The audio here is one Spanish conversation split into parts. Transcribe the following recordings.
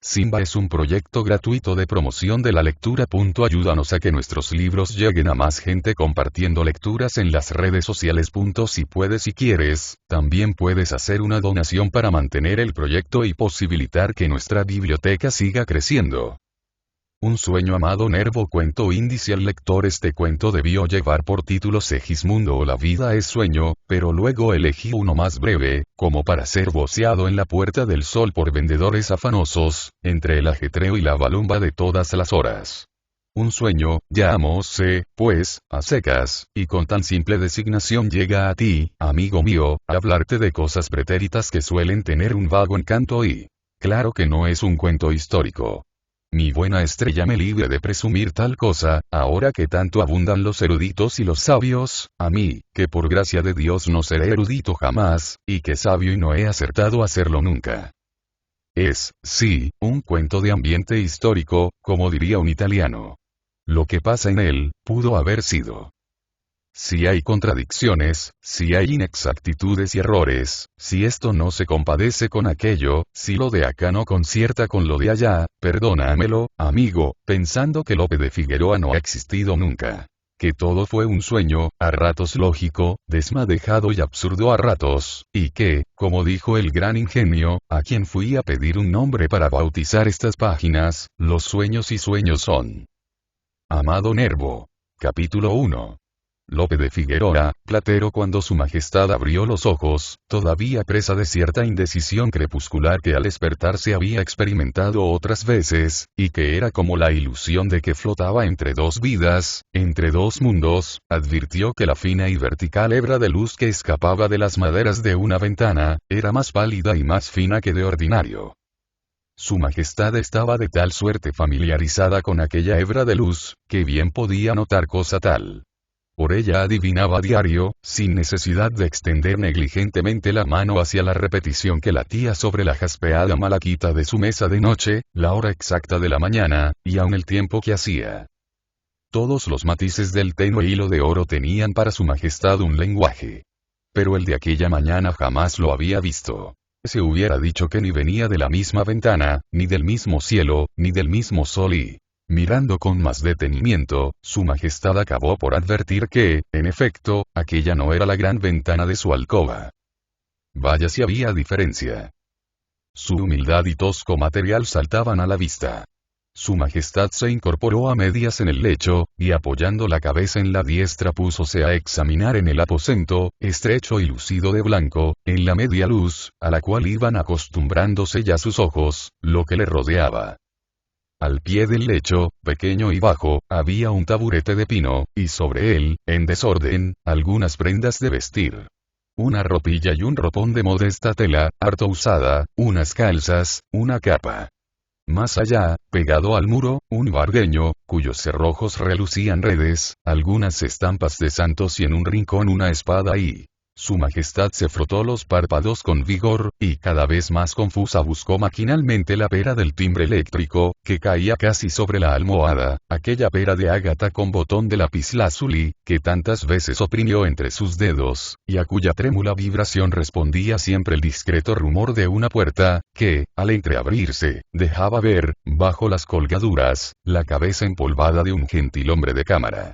Simba es un proyecto gratuito de promoción de la lectura. Ayúdanos a que nuestros libros lleguen a más gente compartiendo lecturas en las redes sociales. Si puedes y quieres, también puedes hacer una donación para mantener el proyecto y posibilitar que nuestra biblioteca siga creciendo. Un sueño. Amado Nervo. Cuento índice al lector. Este cuento debió llevar por título Segismundo o La vida es sueño, pero luego elegí uno más breve, como para ser voceado en la Puerta del Sol por vendedores afanosos, entre el ajetreo y la balumba de todas las horas. Un sueño, llámose, pues, a secas, y con tan simple designación llega a ti, amigo mío, a hablarte de cosas pretéritas que suelen tener un vago encanto y... Claro que no es un cuento histórico. Mi buena estrella me libre de presumir tal cosa, ahora que tanto abundan los eruditos y los sabios, a mí, que por gracia de Dios no seré erudito jamás, y que sabio y no he acertado a serlo nunca. Es, sí, un cuento de ambiente histórico, como diría un italiano. Lo que pasa en él, pudo haber sido. Si hay contradicciones, si hay inexactitudes y errores, si esto no se compadece con aquello, si lo de acá no concierta con lo de allá, perdónamelo, amigo, pensando que Lope de Figueroa no ha existido nunca. Que todo fue un sueño, a ratos lógico, desmadejado y absurdo a ratos, y que, como dijo el gran ingenio, a quien fui a pedir un nombre para bautizar estas páginas, los sueños y sueños son. Amado Nervo. Capítulo 1. Lope de Figueroa, platero. Cuando su majestad abrió los ojos, todavía presa de cierta indecisión crepuscular que al despertarse había experimentado otras veces, y que era como la ilusión de que flotaba entre dos vidas, entre dos mundos, advirtió que la fina y vertical hebra de luz que escapaba de las maderas de una ventana, era más pálida y más fina que de ordinario. Su majestad estaba de tal suerte familiarizada con aquella hebra de luz, que bien podía notar cosa tal. Por ella adivinaba a diario, sin necesidad de extender negligentemente la mano hacia la repetición que latía sobre la jaspeada malaquita de su mesa de noche, la hora exacta de la mañana, y aun el tiempo que hacía. Todos los matices del tenue hilo de oro tenían para su majestad un lenguaje. Pero el de aquella mañana jamás lo había visto. Se hubiera dicho que ni venía de la misma ventana, ni del mismo cielo, ni del mismo sol y... Mirando con más detenimiento, su majestad acabó por advertir que, en efecto, aquella no era la gran ventana de su alcoba. Vaya si había diferencia. Su humildad y tosco material saltaban a la vista. Su majestad se incorporó a medias en el lecho, y apoyando la cabeza en la diestra púsose a examinar en el aposento, estrecho y lucido de blanco, en la media luz, a la cual iban acostumbrándose ya sus ojos, lo que le rodeaba. Al pie del lecho, pequeño y bajo, había un taburete de pino, y sobre él, en desorden, algunas prendas de vestir. Una ropilla y un ropón de modesta tela, harto usada, unas calzas, una capa. Más allá, pegado al muro, un vargueño, cuyos cerrojos relucían redes, algunas estampas de santos y en un rincón una espada y... Su majestad se frotó los párpados con vigor, y cada vez más confusa buscó maquinalmente la pera del timbre eléctrico, que caía casi sobre la almohada, aquella pera de ágata con botón de lapislázuli, que tantas veces oprimió entre sus dedos, y a cuya trémula vibración respondía siempre el discreto rumor de una puerta, que, al entreabrirse, dejaba ver, bajo las colgaduras, la cabeza empolvada de un gentilhombre de cámara.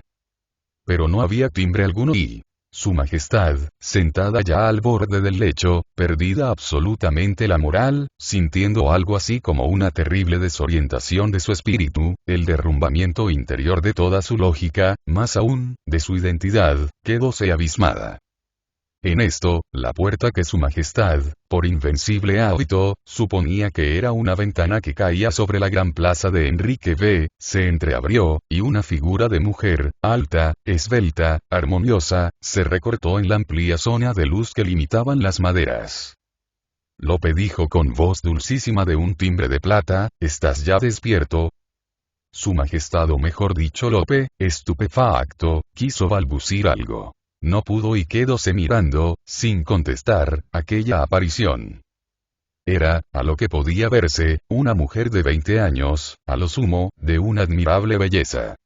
Pero no había timbre alguno y... Su majestad, sentada ya al borde del lecho, perdida absolutamente la moral, sintiendo algo así como una terrible desorientación de su espíritu, el derrumbamiento interior de toda su lógica, más aún, de su identidad, quedóse abismada. En esto, la puerta que su majestad, por invencible hábito, suponía que era una ventana que caía sobre la gran plaza de Enrique V, se entreabrió, y una figura de mujer, alta, esbelta, armoniosa, se recortó en la amplia zona de luz que limitaban las maderas. Lope dijo con voz dulcísima de un timbre de plata, ¿estás ya despierto? Su majestad, o mejor dicho Lope, estupefacto, quiso balbucir algo. No pudo y quedóse mirando, sin contestar, aquella aparición. Era, a lo que podía verse, una mujer de 20 años, a lo sumo, de una admirable belleza.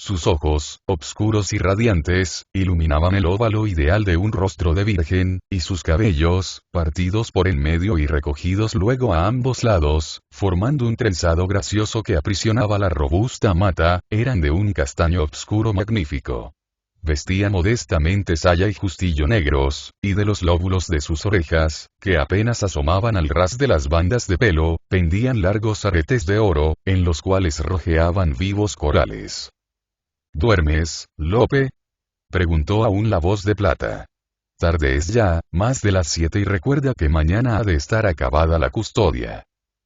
Sus ojos, obscuros y radiantes, iluminaban el óvalo ideal de un rostro de virgen, y sus cabellos, partidos por el medio y recogidos luego a ambos lados, formando un trenzado gracioso que aprisionaba la robusta mata, eran de un castaño obscuro magnífico. Vestía modestamente saya y justillo negros, y de los lóbulos de sus orejas, que apenas asomaban al ras de las bandas de pelo, pendían largos aretes de oro, en los cuales rojeaban vivos corales. ¿Duermes, Lope? Preguntó aún la voz de plata. Tarde es ya, más de las 7 y recuerda que mañana ha de estar acabada la custodia.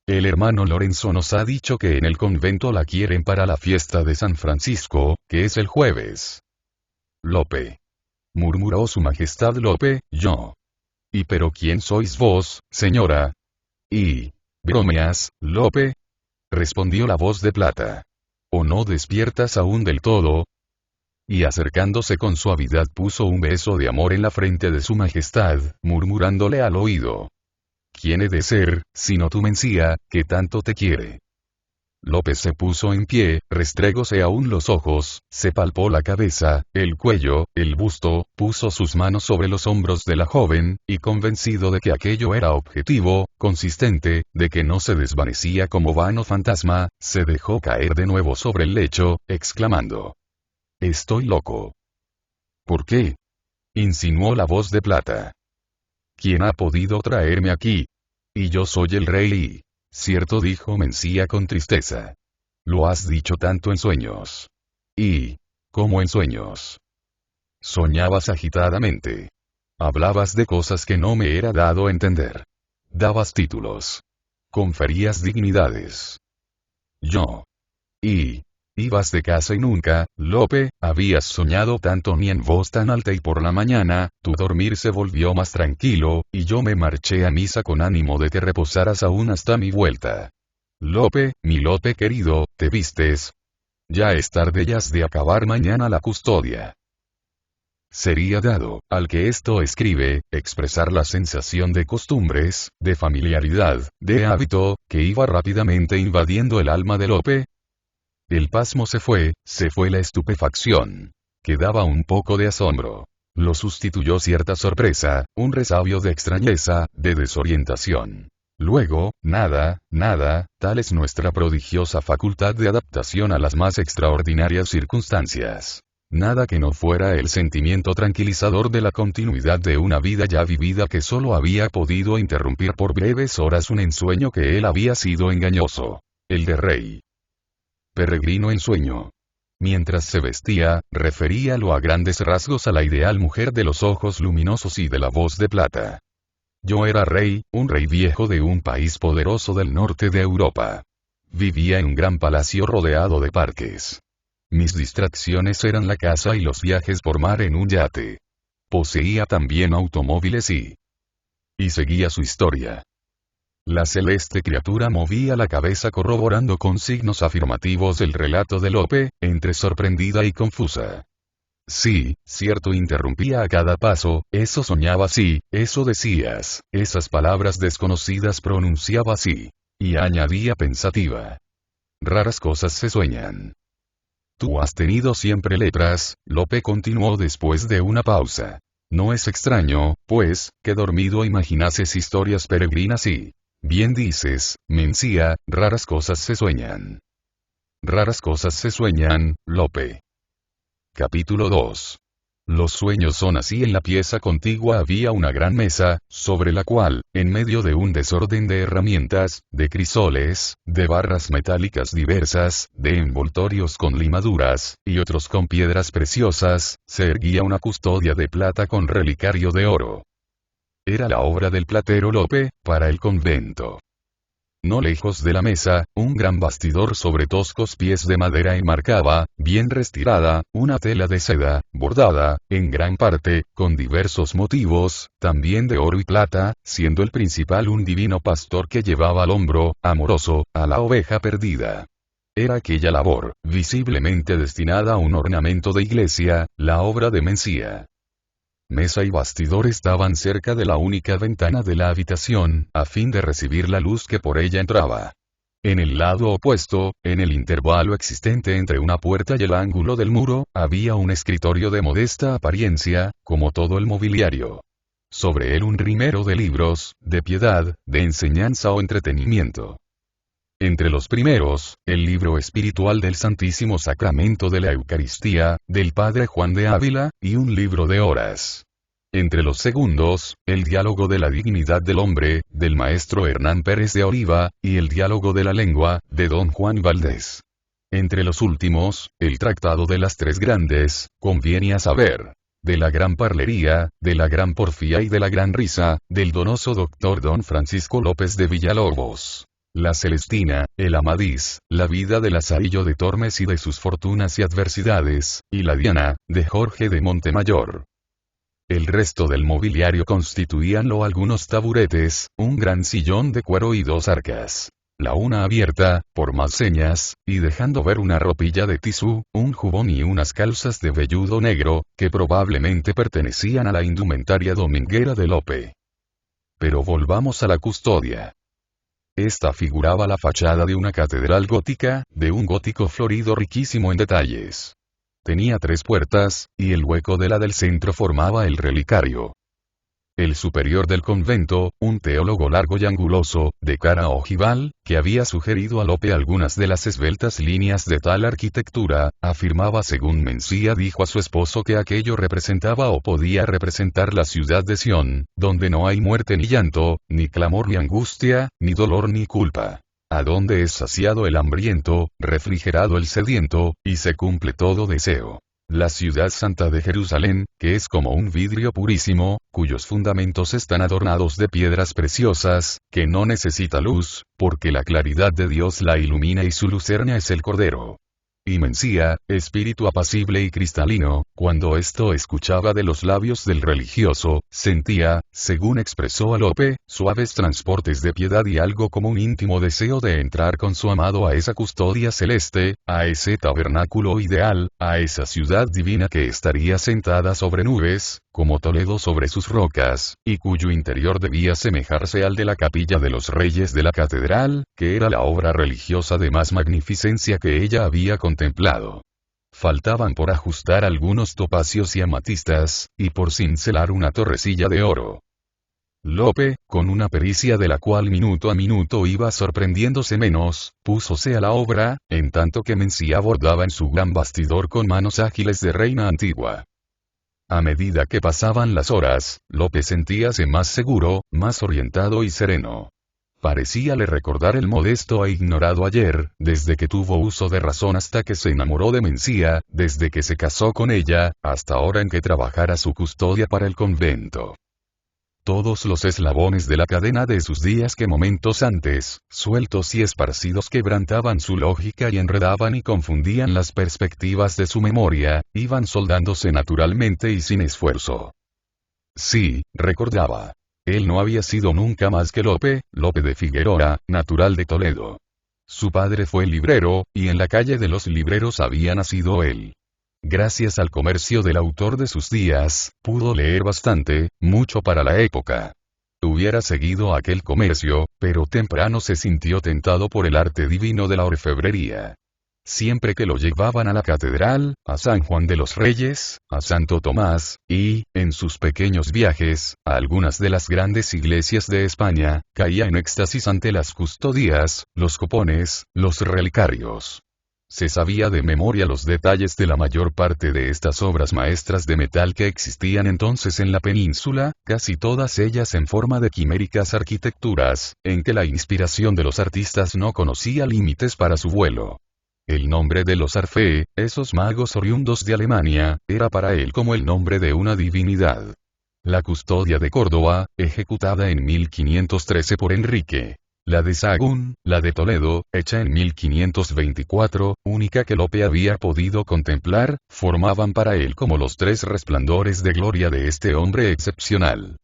El hermano Lorenzo nos ha dicho que en el convento la quieren para la fiesta de San Francisco, que es el jueves. Lope. Murmuró su majestad Lope, yo. ¿Y pero quién sois vos, señora? Y... ¿bromeas, Lope? Respondió la voz de plata. ¿O no despiertas aún del todo? Y acercándose con suavidad puso un beso de amor en la frente de su majestad, murmurándole al oído. ¿Quién he de ser, sino tu Mencía, que tanto te quiere? Lope se puso en pie, restregóse aún los ojos, se palpó la cabeza, el cuello, el busto, puso sus manos sobre los hombros de la joven, y convencido de que aquello era objetivo, consistente, de que no se desvanecía como vano fantasma, se dejó caer de nuevo sobre el lecho, exclamando. Estoy loco. ¿Por qué? Insinuó la voz de plata. ¿Quién ha podido traerme aquí? Y yo soy el rey y... Cierto, dijo Mencía con tristeza. Lo has dicho tanto en sueños. ¿Y cómo en sueños? Soñabas agitadamente. Hablabas de cosas que no me era dado entender. Dabas títulos. Conferías dignidades. Yo. Y ibas de casa y nunca, Lope, habías soñado tanto ni en voz tan alta y por la mañana, tu dormir se volvió más tranquilo, y yo me marché a misa con ánimo de que reposaras aún hasta mi vuelta. Lope, mi Lope querido, ¿te vistes? Ya es tarde y has de acabar mañana la custodia. Sería dado, al que esto escribe, expresar la sensación de costumbres, de familiaridad, de hábito, que iba rápidamente invadiendo el alma de Lope. El pasmo se fue la estupefacción. Quedaba un poco de asombro. Lo sustituyó cierta sorpresa, un resabio de extrañeza, de desorientación. Luego, nada, tal es nuestra prodigiosa facultad de adaptación a las más extraordinarias circunstancias. Nada que no fuera el sentimiento tranquilizador de la continuidad de una vida ya vivida que solo había podido interrumpir por breves horas un ensueño que él había sido engañoso. El de rey. Peregrino en sueño. Mientras se vestía, referíalo a grandes rasgos a la ideal mujer de los ojos luminosos y de la voz de plata. Yo era rey, un rey viejo de un país poderoso del norte de Europa. Vivía en un gran palacio rodeado de parques. Mis distracciones eran la caza y los viajes por mar en un yate. Poseía también automóviles y seguía su historia. La celeste criatura movía la cabeza corroborando con signos afirmativos el relato de Lope, entre sorprendida y confusa. Sí, cierto, interrumpía a cada paso, eso soñaba así, eso decías, esas palabras desconocidas pronunciaba así. Y añadía pensativa. Raras cosas se sueñan. Tú has tenido siempre letras, Lope continuó después de una pausa. No es extraño, pues, que dormido imaginases historias peregrinas y... Bien dices, Mencía, raras cosas se sueñan. Raras cosas se sueñan, Lope. Capítulo 2. Los sueños son así. En la pieza contigua había una gran mesa, sobre la cual, en medio de un desorden de herramientas, de crisoles, de barras metálicas diversas, de envoltorios con limaduras, y otros con piedras preciosas, se erguía una custodia de plata con relicario de oro. Era la obra del platero Lope, para el convento. No lejos de la mesa, un gran bastidor sobre toscos pies de madera enmarcaba, bien retirada, una tela de seda, bordada, en gran parte, con diversos motivos, también de oro y plata, siendo el principal un divino pastor que llevaba al hombro, amoroso, a la oveja perdida. Era aquella labor, visiblemente destinada a un ornamento de iglesia, la obra de Mencía. Mesa y bastidor estaban cerca de la única ventana de la habitación, a fin de recibir la luz que por ella entraba. En el lado opuesto, en el intervalo existente entre una puerta y el ángulo del muro, había un escritorio de modesta apariencia, como todo el mobiliario. Sobre él un rimero de libros, de piedad, de enseñanza o entretenimiento. Entre los primeros, el libro espiritual del Santísimo Sacramento de la Eucaristía, del Padre Juan de Ávila, y un libro de horas. Entre los segundos, el diálogo de la dignidad del hombre, del maestro Hernán Pérez de Oliva, y el diálogo de la lengua, de don Juan Valdés. Entre los últimos, el tratado de las tres grandes, conviene a saber, de la gran parlería, de la gran porfía y de la gran risa, del donoso doctor don Francisco López de Villalobos. La Celestina, el Amadís, la vida de Lazarillo de Tormes y de sus fortunas y adversidades, y la Diana, de Jorge de Montemayor. El resto del mobiliario constituíanlo algunos taburetes, un gran sillón de cuero y dos arcas. La una abierta, por más señas, y dejando ver una ropilla de tisú, un jubón y unas calzas de velludo negro, que probablemente pertenecían a la indumentaria dominguera de Lope. Pero volvamos a la custodia. Esta figuraba la fachada de una catedral gótica, de un gótico florido riquísimo en detalles. Tenía tres puertas, y el hueco de la del centro formaba el relicario. El superior del convento, un teólogo largo y anguloso, de cara ojival, que había sugerido a Lope algunas de las esbeltas líneas de tal arquitectura, afirmaba según Mencía dijo a su esposo que aquello representaba o podía representar la ciudad de Sión, donde no hay muerte ni llanto, ni clamor ni angustia, ni dolor ni culpa. A donde es saciado el hambriento, refrigerado el sediento, y se cumple todo deseo. La ciudad santa de Jerusalén, que es como un vidrio purísimo, cuyos fundamentos están adornados de piedras preciosas, que no necesita luz, porque la claridad de Dios la ilumina y su lucerna es el Cordero. Y Mencía, espíritu apacible y cristalino, cuando esto escuchaba de los labios del religioso, sentía, según expresó a Lope, suaves transportes de piedad y algo como un íntimo deseo de entrar con su amado a esa custodia celeste, a ese tabernáculo ideal, a esa ciudad divina que estaría sentada sobre nubes, como Toledo sobre sus rocas, y cuyo interior debía asemejarse al de la capilla de los reyes de la catedral, que era la obra religiosa de más magnificencia que ella había contemplado. Faltaban por ajustar algunos topacios y amatistas, y por cincelar una torrecilla de oro. Lope, con una pericia de la cual minuto a minuto iba sorprendiéndose menos, púsose a la obra, en tanto que Mencía bordaba en su gran bastidor con manos ágiles de reina antigua. A medida que pasaban las horas, Lope sentíase más seguro, más orientado y sereno. Parecíale recordar el modesto e ignorado ayer, desde que tuvo uso de razón hasta que se enamoró de Mencía, desde que se casó con ella, hasta ahora en que trabajara su custodia para el convento. Todos los eslabones de la cadena de sus días que momentos antes, sueltos y esparcidos quebrantaban su lógica y enredaban y confundían las perspectivas de su memoria, iban soldándose naturalmente y sin esfuerzo. Sí, recordaba. Él no había sido nunca más que Lope de Figueroa, natural de Toledo. Su padre fue librero, y en la calle de los libreros había nacido él. Gracias al comercio del autor de sus días, pudo leer bastante, mucho para la época. Hubiera seguido aquel comercio, pero temprano se sintió tentado por el arte divino de la orfebrería. Siempre que lo llevaban a la catedral, a San Juan de los Reyes, a Santo Tomás, y, en sus pequeños viajes, a algunas de las grandes iglesias de España, caía en éxtasis ante las custodias, los copones, los relicarios. Se sabía de memoria los detalles de la mayor parte de estas obras maestras de metal que existían entonces en la península, casi todas ellas en forma de quiméricas arquitecturas, en que la inspiración de los artistas no conocía límites para su vuelo. El nombre de los Arfee, esos magos oriundos de Alemania, era para él como el nombre de una divinidad. La custodia de Córdoba, ejecutada en 1513 por Enrique. La de Sahagún, la de Toledo, hecha en 1524, única que Lope había podido contemplar, formaban para él como los tres resplandores de gloria de este hombre excepcional.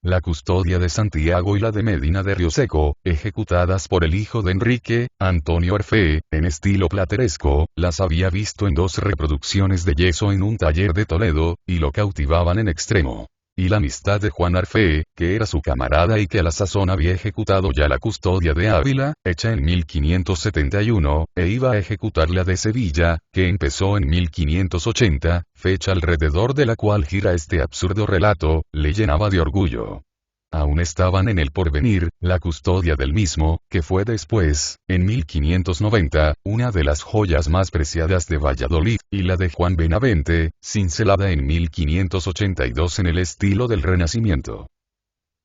La custodia de Santiago y la de Medina de Rioseco, ejecutadas por el hijo de Enrique, Antonio Arfee, en estilo plateresco, las había visto en dos reproducciones de yeso en un taller de Toledo, y lo cautivaban en extremo. y la amistad de Juan Arfe, que era su camarada y que a la sazón había ejecutado ya la custodia de Ávila, hecha en 1571, e iba a ejecutar la de Sevilla, que empezó en 1580, fecha alrededor de la cual gira este absurdo relato, le llenaba de orgullo. Aún estaban en el porvenir, la custodia del mismo, que fue después, en 1590, una de las joyas más preciadas de Valladolid, y la de Juan Benavente, cincelada en 1582 en el estilo del Renacimiento.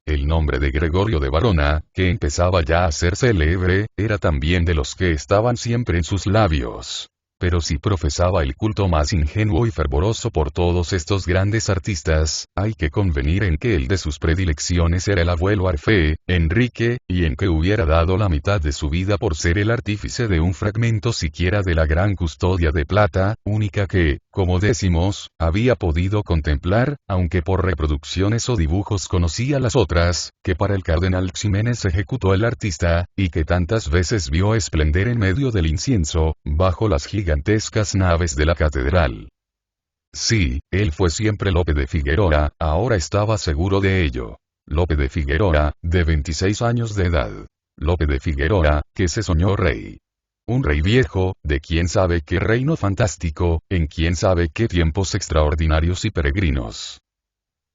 El nombre de Gregorio de Varona, que empezaba ya a ser célebre, era también de los que estaban siempre en sus labios. Pero si profesaba el culto más ingenuo y fervoroso por todos estos grandes artistas, hay que convenir en que el de sus predilecciones era el abuelo Arfe, Enrique, y en que hubiera dado la mitad de su vida por ser el artífice de un fragmento siquiera de la gran custodia de plata, única que, como decimos, había podido contemplar, aunque por reproducciones o dibujos conocía las otras, que para el cardenal Ximénez ejecutó el artista, y que tantas veces vio esplender en medio del incienso, bajo las gigantescas naves de la catedral. Sí, él fue siempre Lope de Figueroa, ahora estaba seguro de ello. Lope de Figueroa, de 26 años de edad. Lope de Figueroa, que se soñó rey. Un rey viejo, de quién sabe qué reino fantástico, en quién sabe qué tiempos extraordinarios y peregrinos.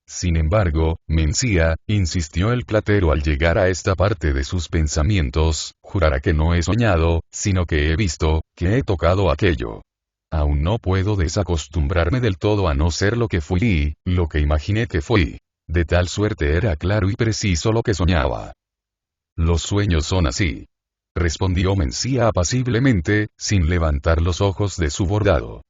Sin embargo, Mencía, insistió el platero al llegar a esta parte de sus pensamientos, jurará que no he soñado, sino que he visto, que he tocado aquello. Aún no puedo desacostumbrarme del todo a no ser lo que fui, lo que imaginé que fui. De tal suerte era claro y preciso lo que soñaba. Los sueños son así. Respondió Mencía apaciblemente, sin levantar los ojos de su bordado.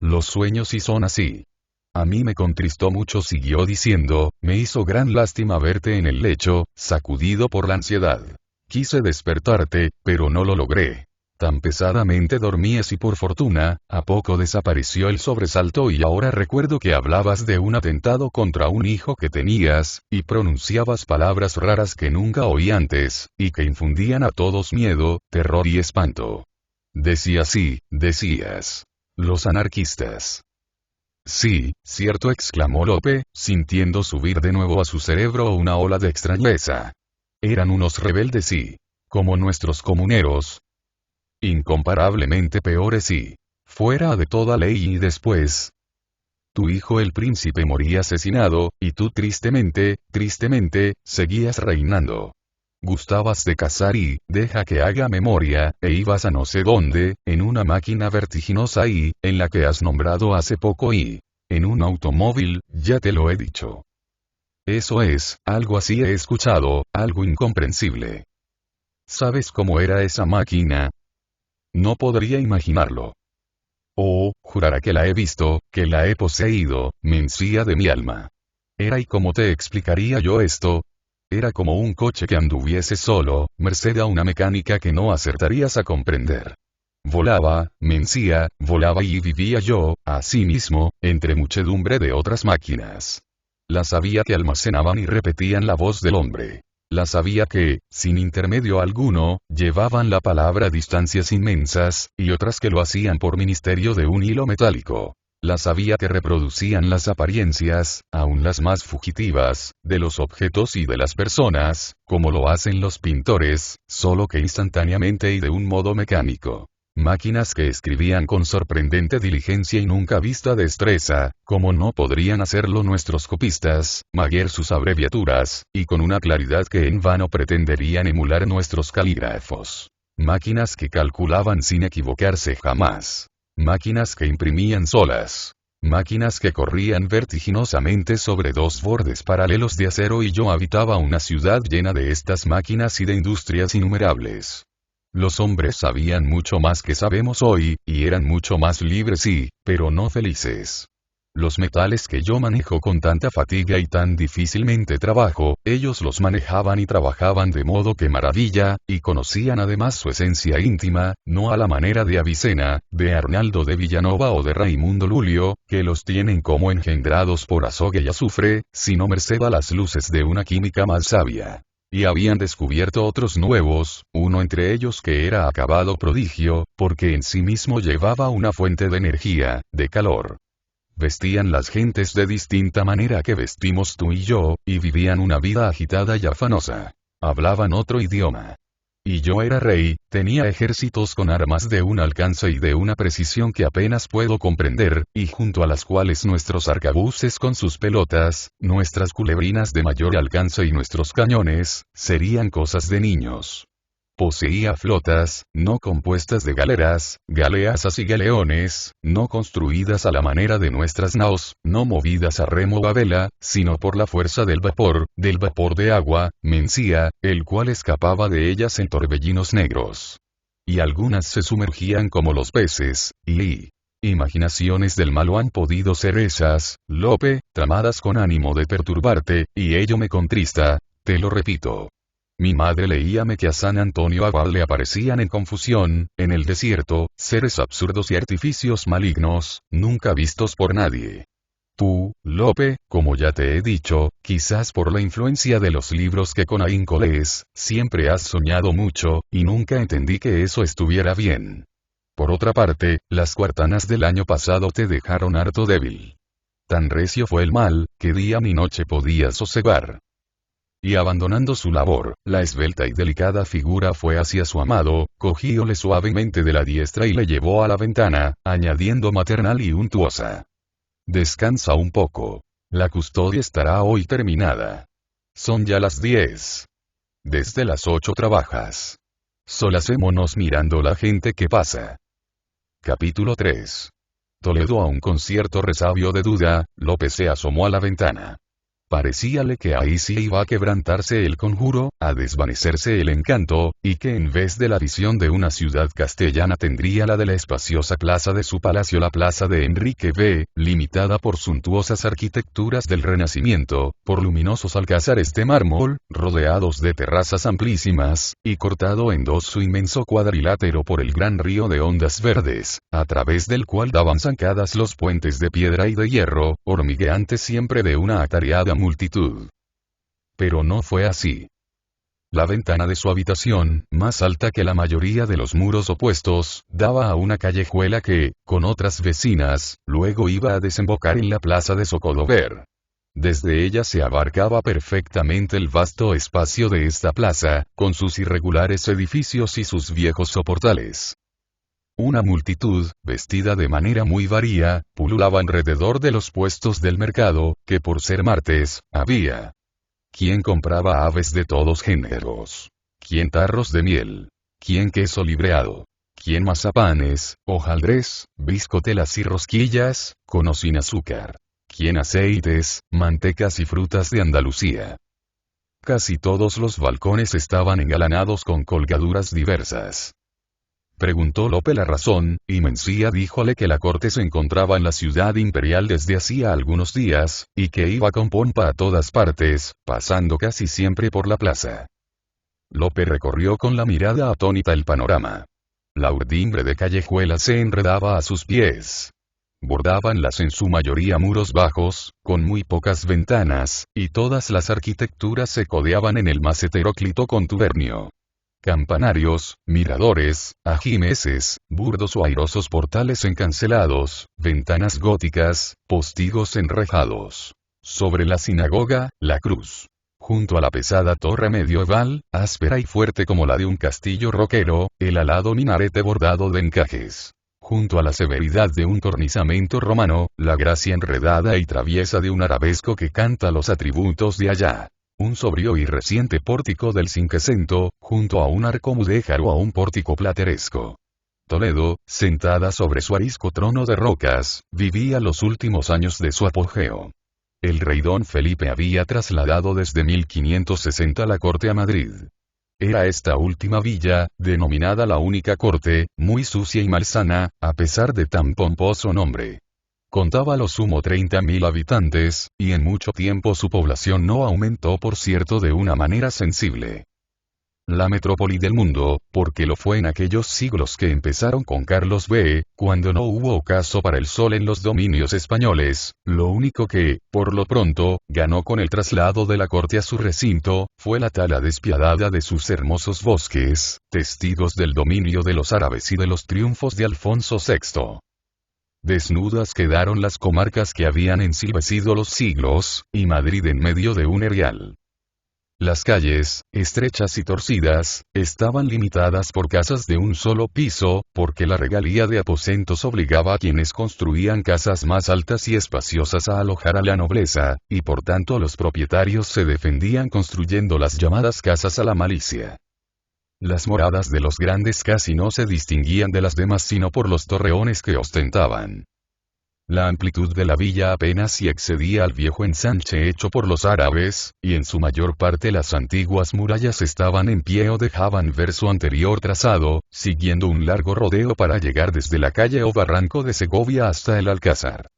Los sueños sí son así. A mí me contristó mucho, siguió diciendo, me hizo gran lástima verte en el lecho, sacudido por la ansiedad. Quise despertarte, pero no lo logré. Tan pesadamente dormías y por fortuna, a poco desapareció el sobresalto y ahora recuerdo que hablabas de un atentado contra un hijo que tenías, y pronunciabas palabras raras que nunca oí antes, y que infundían a todos miedo, terror y espanto. Decías los anarquistas. Sí, cierto, exclamó Lope, sintiendo subir de nuevo a su cerebro una ola de extrañeza. Eran unos rebeldes y, como nuestros comuneros, incomparablemente peores y, fuera de toda ley y después. Tu hijo el príncipe moría asesinado, y tú tristemente, seguías reinando. Gustabas de cazar y, deja que haga memoria, e ibas a no sé dónde, en una máquina vertiginosa y, en la que has nombrado hace poco y, en un automóvil, ya te lo he dicho. Eso es, algo así he escuchado, algo incomprensible. ¿Sabes cómo era esa máquina? No podría imaginarlo. Oh, jurará que la he visto, que la he poseído, Mencía de mi alma. Era y cómo te explicaría yo esto. Era como un coche que anduviese solo, merced a una mecánica que no acertarías a comprender. Volaba, Mencía, volaba y vivía yo, así mismo, entre muchedumbre de otras máquinas. Las había que almacenaban y repetían la voz del hombre. Las había que, sin intermedio alguno, llevaban la palabra a distancias inmensas, y otras que lo hacían por ministerio de un hilo metálico. Las había que reproducían las apariencias, aun las más fugitivas, de los objetos y de las personas, como lo hacen los pintores, solo que instantáneamente y de un modo mecánico. Máquinas que escribían con sorprendente diligencia y nunca vista destreza, como no podrían hacerlo nuestros copistas, Maguer sus abreviaturas, y con una claridad que en vano pretenderían emular nuestros calígrafos. Máquinas que calculaban sin equivocarse jamás. Máquinas que imprimían solas. Máquinas que corrían vertiginosamente sobre dos bordes paralelos de acero y yo habitaba una ciudad llena de estas máquinas y de industrias innumerables. Los hombres sabían mucho más que sabemos hoy, y eran mucho más libres y, pero no felices. Los metales que yo manejo con tanta fatiga y tan difícilmente trabajo, ellos los manejaban y trabajaban de modo que maravilla, y conocían además su esencia íntima, no a la manera de Avicena, de Arnaldo de Villanova o de Raimundo Lulio, que los tienen como engendrados por azogue y azufre, sino merced a las luces de una química más sabia. Y habían descubierto otros nuevos, uno entre ellos que era acabado prodigio, porque en sí mismo llevaba una fuente de energía, de calor. vestían las gentes de distinta manera que vestimos tú y yo, y vivían una vida agitada y afanosa. Hablaban otro idioma. Y yo era rey, tenía ejércitos con armas de un alcance y de una precisión que apenas puedo comprender, y junto a las cuales nuestros arcabuces con sus pelotas, nuestras culebrinas de mayor alcance y nuestros cañones, serían cosas de niños. Poseía flotas, no compuestas de galeras, galeasas y galeones, no construidas a la manera de nuestras naos, no movidas a remo o a vela, sino por la fuerza del vapor de agua, mencía, el cual escapaba de ellas en torbellinos negros. Y algunas se sumergían como los peces, y imaginaciones del malo han podido ser esas, Lope, tramadas con ánimo de perturbarte, y ello me contrista, te lo repito. Mi madre leíame que a San Antonio Abad le aparecían en confusión, en el desierto, seres absurdos y artificios malignos, nunca vistos por nadie. Tú, Lope, como ya te he dicho, quizás por la influencia de los libros que con ahínco lees, siempre has soñado mucho, y nunca entendí que eso estuviera bien. Por otra parte, las cuartanas del año pasado te dejaron harto débil. Tan recio fue el mal, que día ni noche podías sosegar. Y abandonando su labor, la esbelta y delicada figura fue hacia su amado, cogióle suavemente de la diestra y le llevó a la ventana, añadiendo maternal y untuosa. Descansa un poco. La custodia estará hoy terminada. Son ya las 10. Desde las 8 trabajas. Solacémonos mirando la gente que pasa. Capítulo 3. Toledo aún con cierto resabio de duda, Lope se asomó a la ventana. Parecíale que ahí sí iba a quebrantarse el conjuro, a desvanecerse el encanto, y que en vez de la visión de una ciudad castellana tendría la de la espaciosa plaza de su palacio, la plaza de Enrique V, limitada por suntuosas arquitecturas del Renacimiento, por luminosos alcázares de mármol, rodeados de terrazas amplísimas, y cortado en dos su inmenso cuadrilátero por el gran río de ondas verdes, a través del cual daban zancadas los puentes de piedra y de hierro, hormigueantes siempre de una atareada multitud. Pero no fue así. La ventana de su habitación, más alta que la mayoría de los muros opuestos, daba a una callejuela que, con otras vecinas, luego iba a desembocar en la plaza de Zocodover. Desde ella se abarcaba perfectamente el vasto espacio de esta plaza, con sus irregulares edificios y sus viejos soportales. Una multitud, vestida de manera muy varia, pululaba alrededor de los puestos del mercado, que por ser martes, había. ¿Quién compraba aves de todos géneros? ¿Quién tarros de miel? ¿Quién queso libreado? ¿Quién mazapanes, hojaldres, biscotelas y rosquillas, con o sin azúcar? ¿Quién aceites, mantecas y frutas de Andalucía? Casi todos los balcones estaban engalanados con colgaduras diversas. Preguntó Lope la razón, y Mencía díjole que la corte se encontraba en la ciudad imperial desde hacía algunos días, y que iba con pompa a todas partes, pasando casi siempre por la plaza. Lope recorrió con la mirada atónita el panorama. La urdimbre de callejuelas se enredaba a sus pies. Bordábanlas en su mayoría muros bajos, con muy pocas ventanas, y todas las arquitecturas se codeaban en el más heteróclito contubernio. Campanarios, miradores, ajimeces, burdos o airosos portales encancelados, ventanas góticas, postigos enrejados. Sobre la sinagoga, la cruz. Junto a la pesada torre medieval, áspera y fuerte como la de un castillo roquero, el alado minarete bordado de encajes. Junto a la severidad de un tornizamento romano, la gracia enredada y traviesa de un arabesco que canta los atributos de allá. Un sobrio y reciente pórtico del Cinquecento, junto a un arco mudéjar o a un pórtico plateresco. Toledo, sentada sobre su arisco trono de rocas, vivía los últimos años de su apogeo. El rey don Felipe había trasladado desde 1560 la corte a Madrid. Era esta última villa, denominada la única corte, muy sucia y malsana, a pesar de tan pomposo nombre. Contaba a lo sumo 30.000 habitantes, y en mucho tiempo su población no aumentó por cierto de una manera sensible. La metrópoli del mundo, porque lo fue en aquellos siglos que empezaron con Carlos V, cuando no hubo ocaso para el sol en los dominios españoles, lo único que, por lo pronto, ganó con el traslado de la corte a su recinto, fue la tala despiadada de sus hermosos bosques, testigos del dominio de los árabes y de los triunfos de Alfonso VI. Desnudas quedaron las comarcas que habían ensilvecido los siglos, y Madrid en medio de un erial. Las calles, estrechas y torcidas, estaban limitadas por casas de un solo piso, porque la regalía de aposentos obligaba a quienes construían casas más altas y espaciosas a alojar a la nobleza, y por tanto los propietarios se defendían construyendo las llamadas casas a la malicia. Las moradas de los grandes casi no se distinguían de las demás sino por los torreones que ostentaban. La amplitud de la villa apenas si excedía al viejo ensanche hecho por los árabes, y en su mayor parte las antiguas murallas estaban en pie o dejaban ver su anterior trazado, siguiendo un largo rodeo para llegar desde la calle o barranco de Segovia hasta el Alcázar.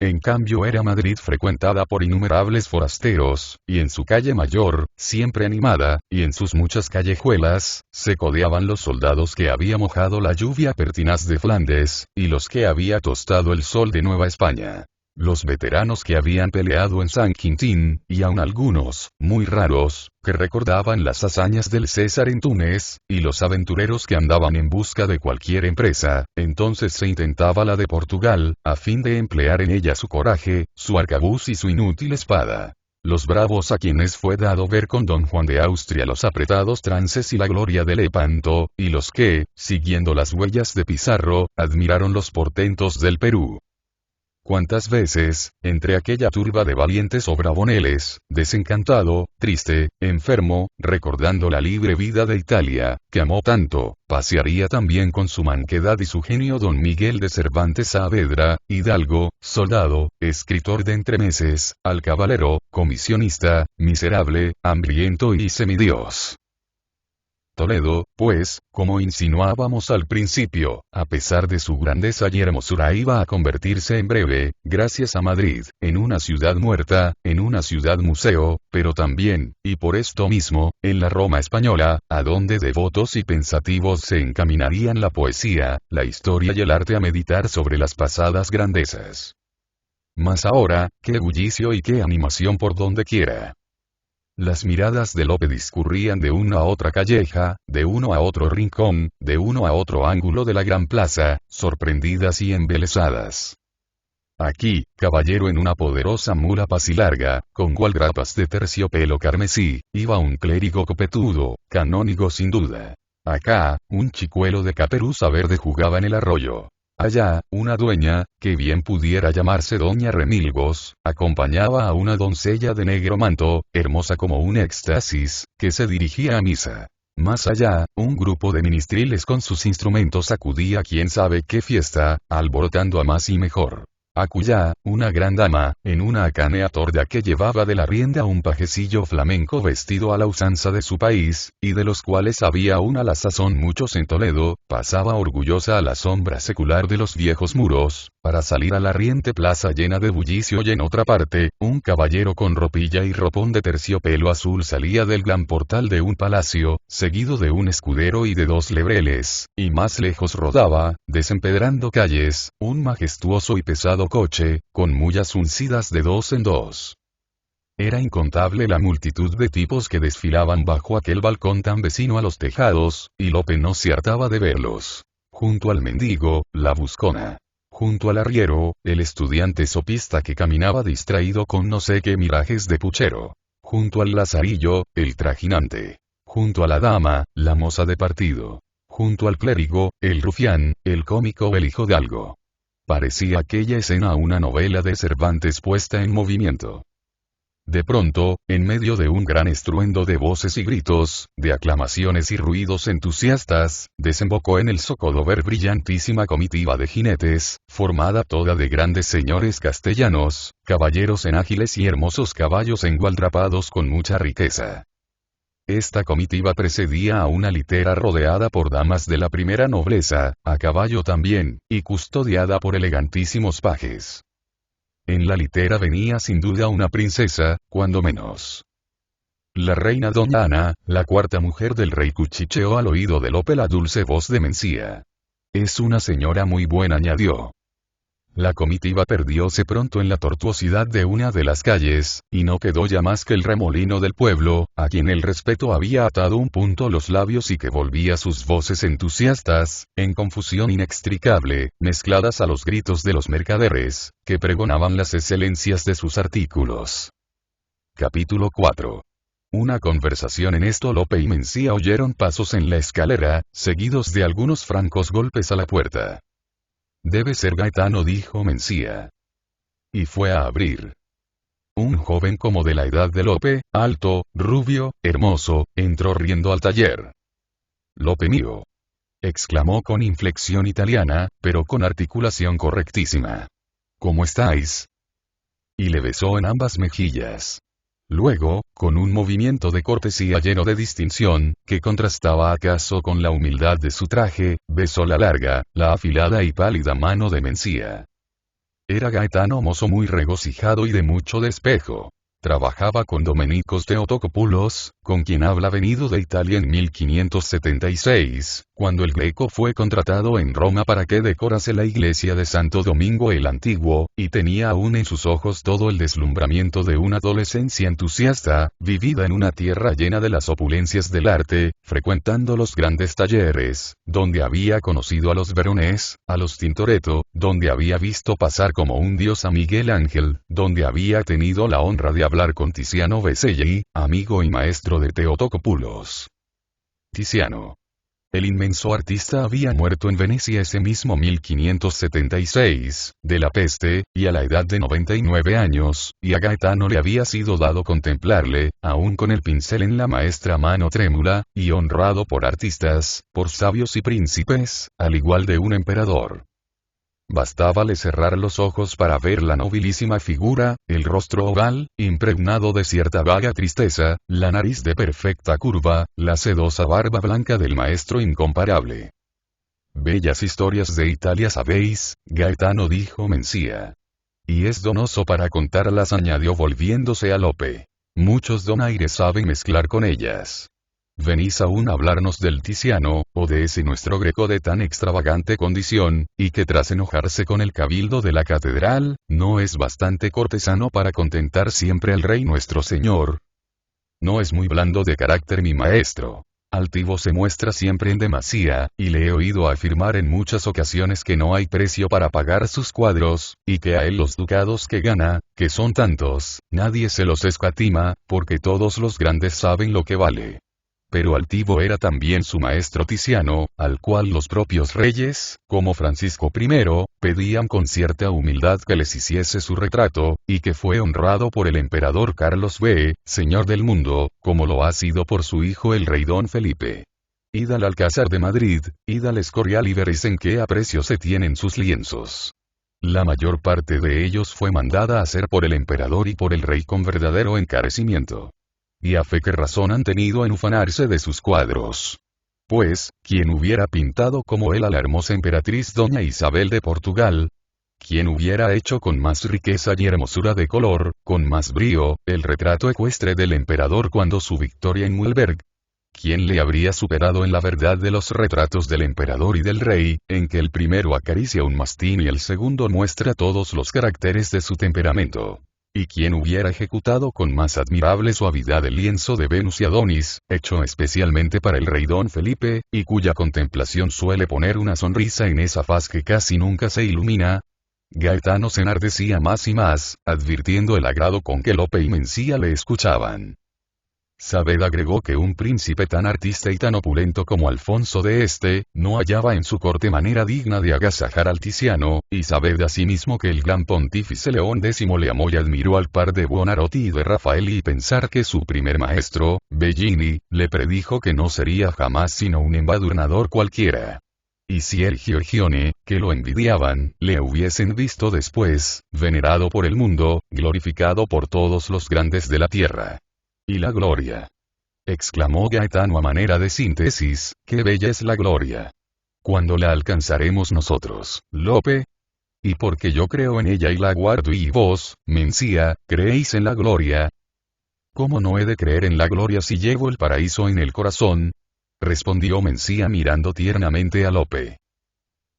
En cambio era Madrid frecuentada por innumerables forasteros, y en su calle mayor, siempre animada, y en sus muchas callejuelas, se codeaban los soldados que había mojado la lluvia pertinaz de Flandes, y los que había tostado el sol de Nueva España. Los veteranos que habían peleado en San Quintín, y aun algunos, muy raros, que recordaban las hazañas del César en Túnez, y los aventureros que andaban en busca de cualquier empresa, entonces se intentaba la de Portugal, a fin de emplear en ella su coraje, su arcabuz y su inútil espada. Los bravos a quienes fue dado ver con don Juan de Austria los apretados trances y la gloria de Lepanto, y los que, siguiendo las huellas de Pizarro, admiraron los portentos del Perú. Cuántas veces, entre aquella turba de valientes o bravoneles, desencantado, triste, enfermo, recordando la libre vida de Italia, que amó tanto, pasearía también con su manquedad y su genio don Miguel de Cervantes Saavedra, hidalgo, soldado, escritor de entremeses, alcabalero, comisionista, miserable, hambriento y semidios. Toledo, pues, como insinuábamos al principio, a pesar de su grandeza y hermosura iba a convertirse en breve, gracias a Madrid, en una ciudad muerta, en una ciudad museo, pero también, y por esto mismo, en la Roma española, a donde devotos y pensativos se encaminarían la poesía, la historia y el arte a meditar sobre las pasadas grandezas. Mas ahora, qué bullicio y qué animación por donde quiera. Las miradas de Lope discurrían de una a otra calleja, de uno a otro rincón, de uno a otro ángulo de la gran plaza, sorprendidas y embelesadas. Aquí, caballero en una poderosa mula pasilarga, con gualdrapas de terciopelo carmesí, iba un clérigo copetudo, canónigo sin duda. Acá, un chicuelo de caperuza verde jugaba en el arroyo. Allá, una dueña, que bien pudiera llamarse doña Remilgos, acompañaba a una doncella de negro manto, hermosa como un éxtasis, que se dirigía a misa. Más allá, un grupo de ministriles con sus instrumentos acudía a quién sabe qué fiesta, alborotando a más y mejor. Acullá, una gran dama, en una acanea torda que llevaba de la rienda un pajecillo flamenco vestido a la usanza de su país, y de los cuales había aún a la sazón muchos en Toledo, pasaba orgullosa a la sombra secular de los viejos muros, para salir a la riente plaza llena de bullicio y en otra parte, un caballero con ropilla y ropón de terciopelo azul salía del gran portal de un palacio, seguido de un escudero y de dos lebreles, y más lejos rodaba, desempedrando calles, un majestuoso y pesado coche, con mullas uncidas de dos en dos. Era incontable la multitud de tipos que desfilaban bajo aquel balcón tan vecino a los tejados, y Lope no se hartaba de verlos. Junto al mendigo, la buscona. Junto al arriero, el estudiante sopista que caminaba distraído con no sé qué mirajes de puchero. Junto al lazarillo, el trajinante. Junto a la dama, la moza de partido. Junto al clérigo, el rufián, el cómico o el hijo de algo. Parecía aquella escena una novela de Cervantes puesta en movimiento. De pronto, en medio de un gran estruendo de voces y gritos, de aclamaciones y ruidos entusiastas, desembocó en el Zócalo ver brillantísima comitiva de jinetes, formada toda de grandes señores castellanos, caballeros en ágiles y hermosos caballos engualdrapados con mucha riqueza. Esta comitiva precedía a una litera rodeada por damas de la primera nobleza, a caballo también, y custodiada por elegantísimos pajes. En la litera venía sin duda una princesa, cuando menos. La reina doña Ana, la cuarta mujer del rey, cuchicheó al oído de Lope la dulce voz de Mencía. Es una señora muy buena, añadió. La comitiva perdióse pronto en la tortuosidad de una de las calles, y no quedó ya más que el remolino del pueblo, a quien el respeto había atado un punto los labios y que volvía sus voces entusiastas, en confusión inextricable, mezcladas a los gritos de los mercaderes, que pregonaban las excelencias de sus artículos. Capítulo 4. Una conversación. En esto Lope y Mencía oyeron pasos en la escalera, seguidos de algunos francos golpes a la puerta. «Debe ser Gaetano», dijo Mencía. Y fue a abrir. Un joven como de la edad de Lope, alto, rubio, hermoso, entró riendo al taller. «Lope mío», exclamó con inflexión italiana, pero con articulación correctísima. «¿Cómo estáis?». Y le besó en ambas mejillas. Luego, con un movimiento de cortesía lleno de distinción, que contrastaba acaso con la humildad de su traje, besó la larga, la afilada y pálida mano de Mencía. Era Gaetano mozo muy regocijado y de mucho despejo. Trabajaba con Domenicos Theotokopoulos, con quien habla venido de Italia en 1576, cuando el Greco fue contratado en Roma para que decorase la iglesia de Santo Domingo el Antiguo, y tenía aún en sus ojos todo el deslumbramiento de una adolescencia entusiasta, vivida en una tierra llena de las opulencias del arte, frecuentando los grandes talleres, donde había conocido a los Veronés, a los Tintoretto, donde había visto pasar como un dios a Miguel Ángel, donde había tenido la honra de hablar con Tiziano Beselli, amigo y maestro de Theotokopoulos. Tiziano. El inmenso artista había muerto en Venecia ese mismo 1576, de la peste, y a la edad de 99 años, y a Gaetano le había sido dado contemplarle, aún con el pincel en la maestra mano trémula, y honrado por artistas, por sabios y príncipes, al igual de un emperador. Bastábale cerrar los ojos para ver la nobilísima figura, el rostro oval, impregnado de cierta vaga tristeza, la nariz de perfecta curva, la sedosa barba blanca del maestro incomparable. «Bellas historias de Italia sabéis, Gaetano», dijo Mencía. «Y es donoso para contarlas», añadió volviéndose a Lope. «Muchos donaires saben mezclar con ellas. Venís aún a hablarnos del Tiziano, o de ese nuestro Greco de tan extravagante condición, y que tras enojarse con el cabildo de la catedral, no es bastante cortesano para contentar siempre al rey nuestro señor. No es muy blando de carácter mi maestro. Altivo se muestra siempre en demasía, y le he oído afirmar en muchas ocasiones que no hay precio para pagar sus cuadros, y que a él los ducados que gana, que son tantos, nadie se los escatima, porque todos los grandes saben lo que vale. Pero altivo era también su maestro Tiziano, al cual los propios reyes, como Francisco I, pedían con cierta humildad que les hiciese su retrato, y que fue honrado por el emperador Carlos V, señor del mundo, como lo ha sido por su hijo el rey don Felipe. Id al Alcázar de Madrid, id al Escorial y veréis en qué aprecio se tienen sus lienzos. La mayor parte de ellos fue mandada a hacer por el emperador y por el rey con verdadero encarecimiento. Y a fe que razón han tenido en ufanarse de sus cuadros. Pues, ¿quién hubiera pintado como él a la hermosa emperatriz doña Isabel de Portugal? ¿Quién hubiera hecho con más riqueza y hermosura de color, con más brío, el retrato ecuestre del emperador cuando su victoria en Mühlberg? ¿Quién le habría superado en la verdad de los retratos del emperador y del rey, en que el primero acaricia un mastín y el segundo muestra todos los caracteres de su temperamento? ¿Y quién hubiera ejecutado con más admirable suavidad el lienzo de Venus y Adonis, hecho especialmente para el rey don Felipe, y cuya contemplación suele poner una sonrisa en esa faz que casi nunca se ilumina? Gaetano se enardecía más y más, advirtiendo el agrado con que Lope y Mencía le escuchaban. Sabed, agregó, que un príncipe tan artista y tan opulento como Alfonso de Este, no hallaba en su corte manera digna de agasajar al Tiziano, y sabed asimismo que el gran pontífice León X le amó y admiró al par de Buonarroti y de Rafael, y pensar que su primer maestro, Bellini, le predijo que no sería jamás sino un embadurnador cualquiera. Y si Sergio y Gione, que lo envidiaban, le hubiesen visto después, venerado por el mundo, glorificado por todos los grandes de la tierra. «¿Y la gloria?», exclamó Gaetano a manera de síntesis, «qué bella es la gloria. ¿Cuándo la alcanzaremos nosotros, Lope? Y porque yo creo en ella y la guardo, y vos, Mencía, ¿creéis en la gloria?». «¿Cómo no he de creer en la gloria si llevo el paraíso en el corazón?», respondió Mencía mirando tiernamente a Lope.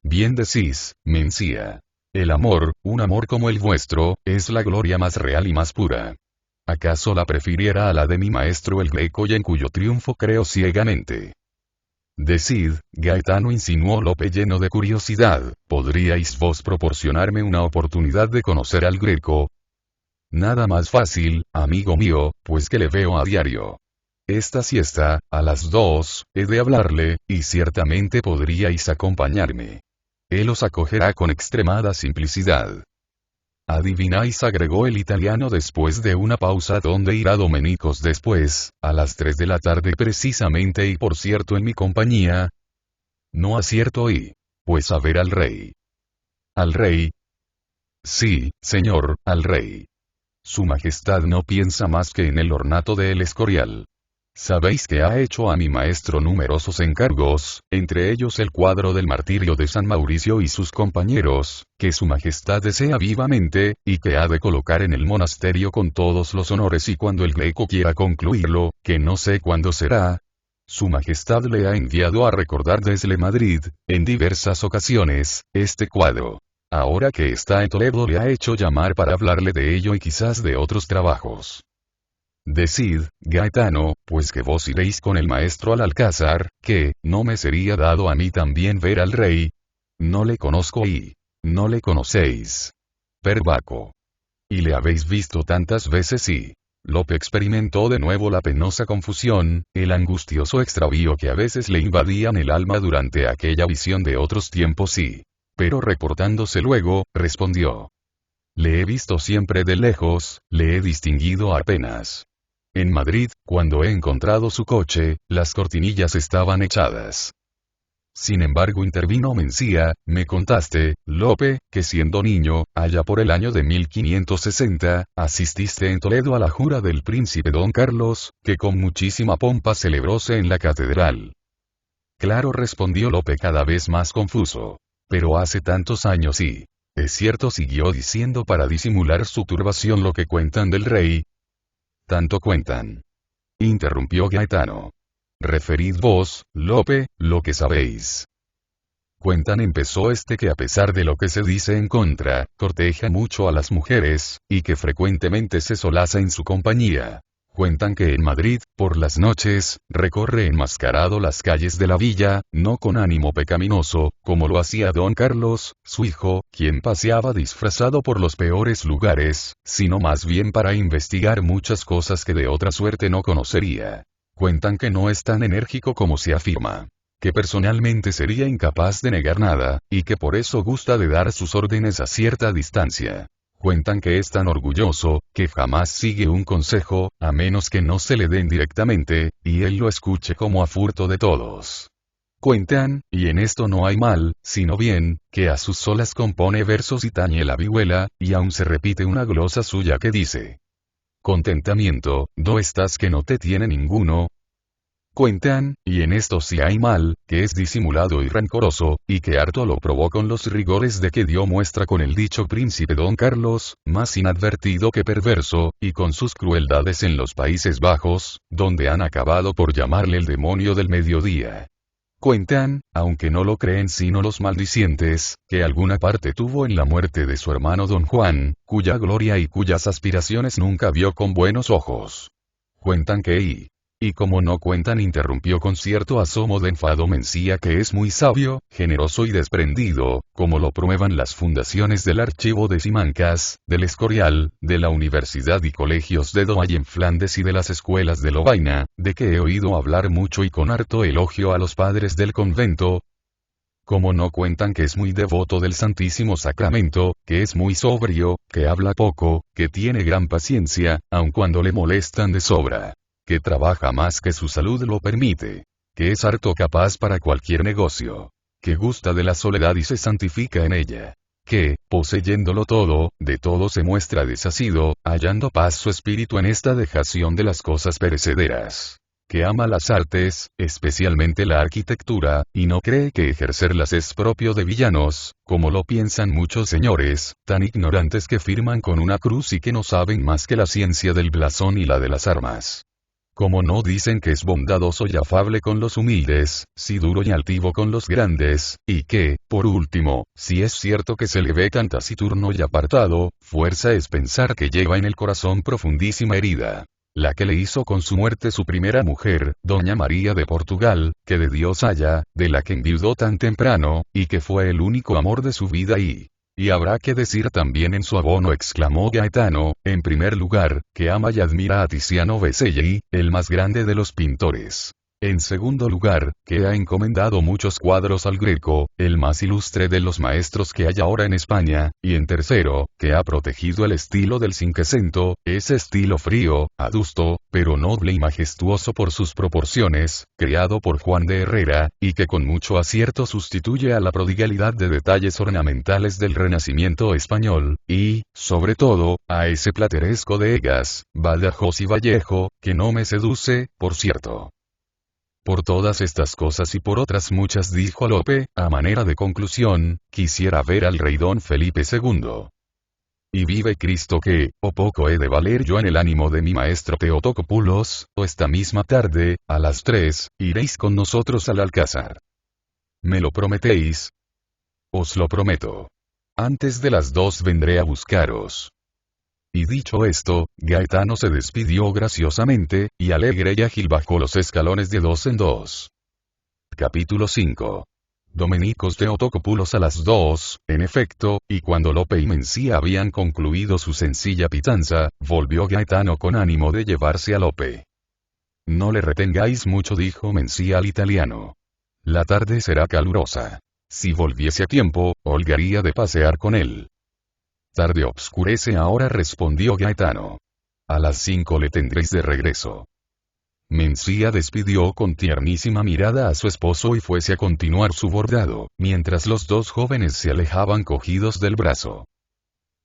«Bien decís, Mencía. El amor, un amor como el vuestro, es la gloria más real y más pura. ¿Acaso la prefiriera a la de mi maestro el Greco y en cuyo triunfo creo ciegamente? Decid, Gaetano, insinuó Lope lleno de curiosidad, ¿podríais vos proporcionarme una oportunidad de conocer al Greco? Nada más fácil, amigo mío, pues que le veo a diario. Esta siesta, a las 2, he de hablarle, y ciertamente podríais acompañarme. Él os acogerá con extremada simplicidad. Adivináis, agregó el italiano después de una pausa, dónde irá Domenicos después, a las 3 de la tarde precisamente, y por cierto en mi compañía. No acierto y... pues a ver al rey. ¿Al rey? Sí, señor, al rey. Su Majestad no piensa más que en el ornato de El Escorial. Sabéis que ha hecho a mi maestro numerosos encargos, entre ellos el cuadro del martirio de San Mauricio y sus compañeros, que su majestad desea vivamente, y que ha de colocar en el monasterio con todos los honores, y cuando el Greco quiera concluirlo, que no sé cuándo será, su majestad le ha enviado a recordar desde Madrid, en diversas ocasiones, este cuadro. Ahora que está en Toledo le ha hecho llamar para hablarle de ello y quizás de otros trabajos. Decid, Gaetano, pues que vos iréis con el maestro al Alcázar, que, ¿no me sería dado a mí también ver al rey? No le conozco y... no le conocéis. Per Bacco. Y le habéis visto tantas veces y... Lope experimentó de nuevo la penosa confusión, el angustioso extravío que a veces le invadían el alma durante aquella visión de otros tiempos y... pero reportándose luego, respondió. Le he visto siempre de lejos, le he distinguido apenas. En Madrid, cuando he encontrado su coche, las cortinillas estaban echadas. Sin embargo, intervino Mencía, me contaste, Lope, que siendo niño, allá por el año de 1560, asististe en Toledo a la jura del príncipe don Carlos, que con muchísima pompa celebróse en la catedral. Claro, respondió Lope cada vez más confuso. Pero hace tantos años y... es cierto, siguió diciendo para disimular su turbación, lo que cuentan del rey. Tanto cuentan. Interrumpió Gaetano. Referid vos, Lope, lo que sabéis. Cuentan, empezó este, que a pesar de lo que se dice en contra, corteja mucho a las mujeres, y que frecuentemente se solaza en su compañía. Cuentan que en Madrid, por las noches, recorre enmascarado las calles de la villa, no con ánimo pecaminoso, como lo hacía don Carlos, su hijo, quien paseaba disfrazado por los peores lugares, sino más bien para investigar muchas cosas que de otra suerte no conocería. Cuentan que no es tan enérgico como se afirma. Que personalmente sería incapaz de negar nada, y que por eso gusta de dar sus órdenes a cierta distancia. Cuentan que es tan orgulloso, que jamás sigue un consejo, a menos que no se le den directamente, y él lo escuche como a furto de todos. Cuentan, y en esto no hay mal, sino bien, que a sus solas compone versos y tañe la vihuela, y aún se repite una glosa suya que dice: contentamiento, do estás que no te tiene ninguno. Cuentan, y en esto sí hay mal, que es disimulado y rencoroso, y que harto lo probó con los rigores de que dio muestra con el dicho príncipe don Carlos, más inadvertido que perverso, y con sus crueldades en los Países Bajos, donde han acabado por llamarle el demonio del mediodía. Cuentan, aunque no lo creen sino los maldicientes, que alguna parte tuvo en la muerte de su hermano don Juan, cuya gloria y cuyas aspiraciones nunca vio con buenos ojos. Cuentan que y como no cuentan, interrumpió con cierto asomo de enfado Mencía, que es muy sabio, generoso y desprendido, como lo prueban las fundaciones del Archivo de Simancas, del Escorial, de la Universidad y Colegios de Douai en Flandes y de las escuelas de Lovaina, de que he oído hablar mucho y con harto elogio a los padres del convento. Como no cuentan que es muy devoto del Santísimo Sacramento, que es muy sobrio, que habla poco, que tiene gran paciencia, aun cuando le molestan de sobra. Que trabaja más que su salud lo permite. Que es harto capaz para cualquier negocio. Que gusta de la soledad y se santifica en ella. Que, poseyéndolo todo, de todo se muestra desasido, hallando paz su espíritu en esta dejación de las cosas perecederas. Que ama las artes, especialmente la arquitectura, y no cree que ejercerlas es propio de villanos, como lo piensan muchos señores, tan ignorantes que firman con una cruz y que no saben más que la ciencia del blasón y la de las armas. como no dicen que es bondadoso y afable con los humildes, sí duro y altivo con los grandes, y que, por último, si es cierto que se le ve tan taciturno y apartado, fuerza es pensar que lleva en el corazón profundísima herida, la que le hizo con su muerte su primera mujer, doña María de Portugal, que de Dios haya, de la que enviudó tan temprano, y que fue el único amor de su vida y habrá que decir también en su abono, exclamó Gaetano, en primer lugar, que ama y admira a Tiziano Beselli, el más grande de los pintores. En segundo lugar, que ha encomendado muchos cuadros al Greco, el más ilustre de los maestros que hay ahora en España, y en tercero, que ha protegido el estilo del Cinquecento, ese estilo frío, adusto, pero noble y majestuoso por sus proporciones, creado por Juan de Herrera, y que con mucho acierto sustituye a la prodigalidad de detalles ornamentales del Renacimiento español, y, sobre todo, a ese plateresco de Egas, Badajoz y Vallejo, que no me seduce, por cierto. Por todas estas cosas y por otras muchas, dijo Lope, a manera de conclusión, quisiera ver al rey don Felipe II. Y vive Cristo que, o poco he de valer yo en el ánimo de mi maestro Teotocopulos, o esta misma tarde, a las 3, iréis con nosotros al Alcázar. ¿Me lo prometéis? Os lo prometo. Antes de las 2 vendré a buscaros. Y dicho esto, Gaetano se despidió graciosamente, y alegre y ágil bajó los escalones de 2 en 2. Capítulo 5. Domenicos Teotocopulos a las 2, en efecto, y cuando Lope y Mencía habían concluido su sencilla pitanza, volvió Gaetano con ánimo de llevarse a Lope. No le retengáis mucho, dijo Mencía al italiano. La tarde será calurosa. Si volviese a tiempo, holgaría de pasear con él. Tarde obscurece ahora, respondió Gaetano. A las 5 le tendréis de regreso. Mencía despidió con tiernísima mirada a su esposo y fuese a continuar su bordado, mientras los dos jóvenes se alejaban cogidos del brazo.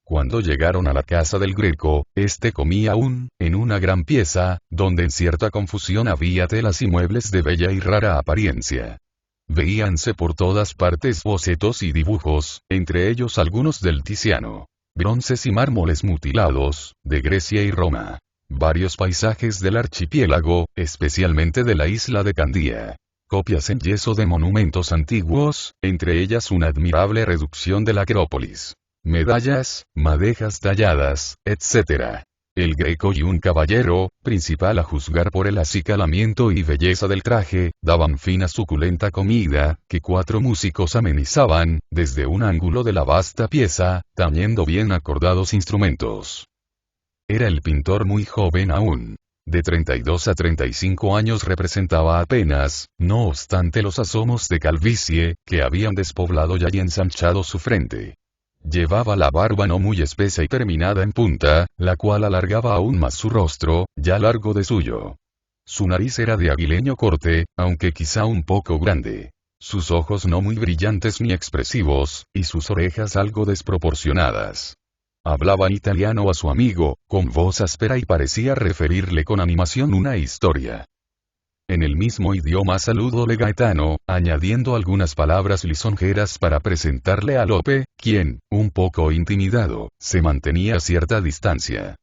Cuando llegaron a la casa del Greco, este comía aún, en una gran pieza, donde en cierta confusión había telas y muebles de bella y rara apariencia. Veíanse por todas partes bocetos y dibujos, entre ellos algunos del Tiziano. Bronces y mármoles mutilados, de Grecia y Roma. Varios paisajes del archipiélago, especialmente de la isla de Candía. Copias en yeso de monumentos antiguos, entre ellas una admirable reducción de la Acrópolis. Medallas, madejas talladas, etc. El Greco y un caballero, principal a juzgar por el acicalamiento y belleza del traje, daban fin a suculenta comida, que 4 músicos amenizaban, desde un ángulo de la vasta pieza, tañendo bien acordados instrumentos. Era el pintor muy joven aún. De 32 a 35 años representaba apenas, no obstante los asomos de calvicie, que habían despoblado ya y ensanchado su frente. Llevaba la barba no muy espesa y terminada en punta, la cual alargaba aún más su rostro, ya largo de suyo. Su nariz era de aguileño corte, aunque quizá un poco grande. Sus ojos no muy brillantes ni expresivos, y sus orejas algo desproporcionadas. Hablaba en italiano a su amigo, con voz áspera y parecía referirle con animación una historia. En el mismo idioma saludóle Gaetano, añadiendo algunas palabras lisonjeras para presentarle a Lope, quien, un poco intimidado, se mantenía a cierta distancia.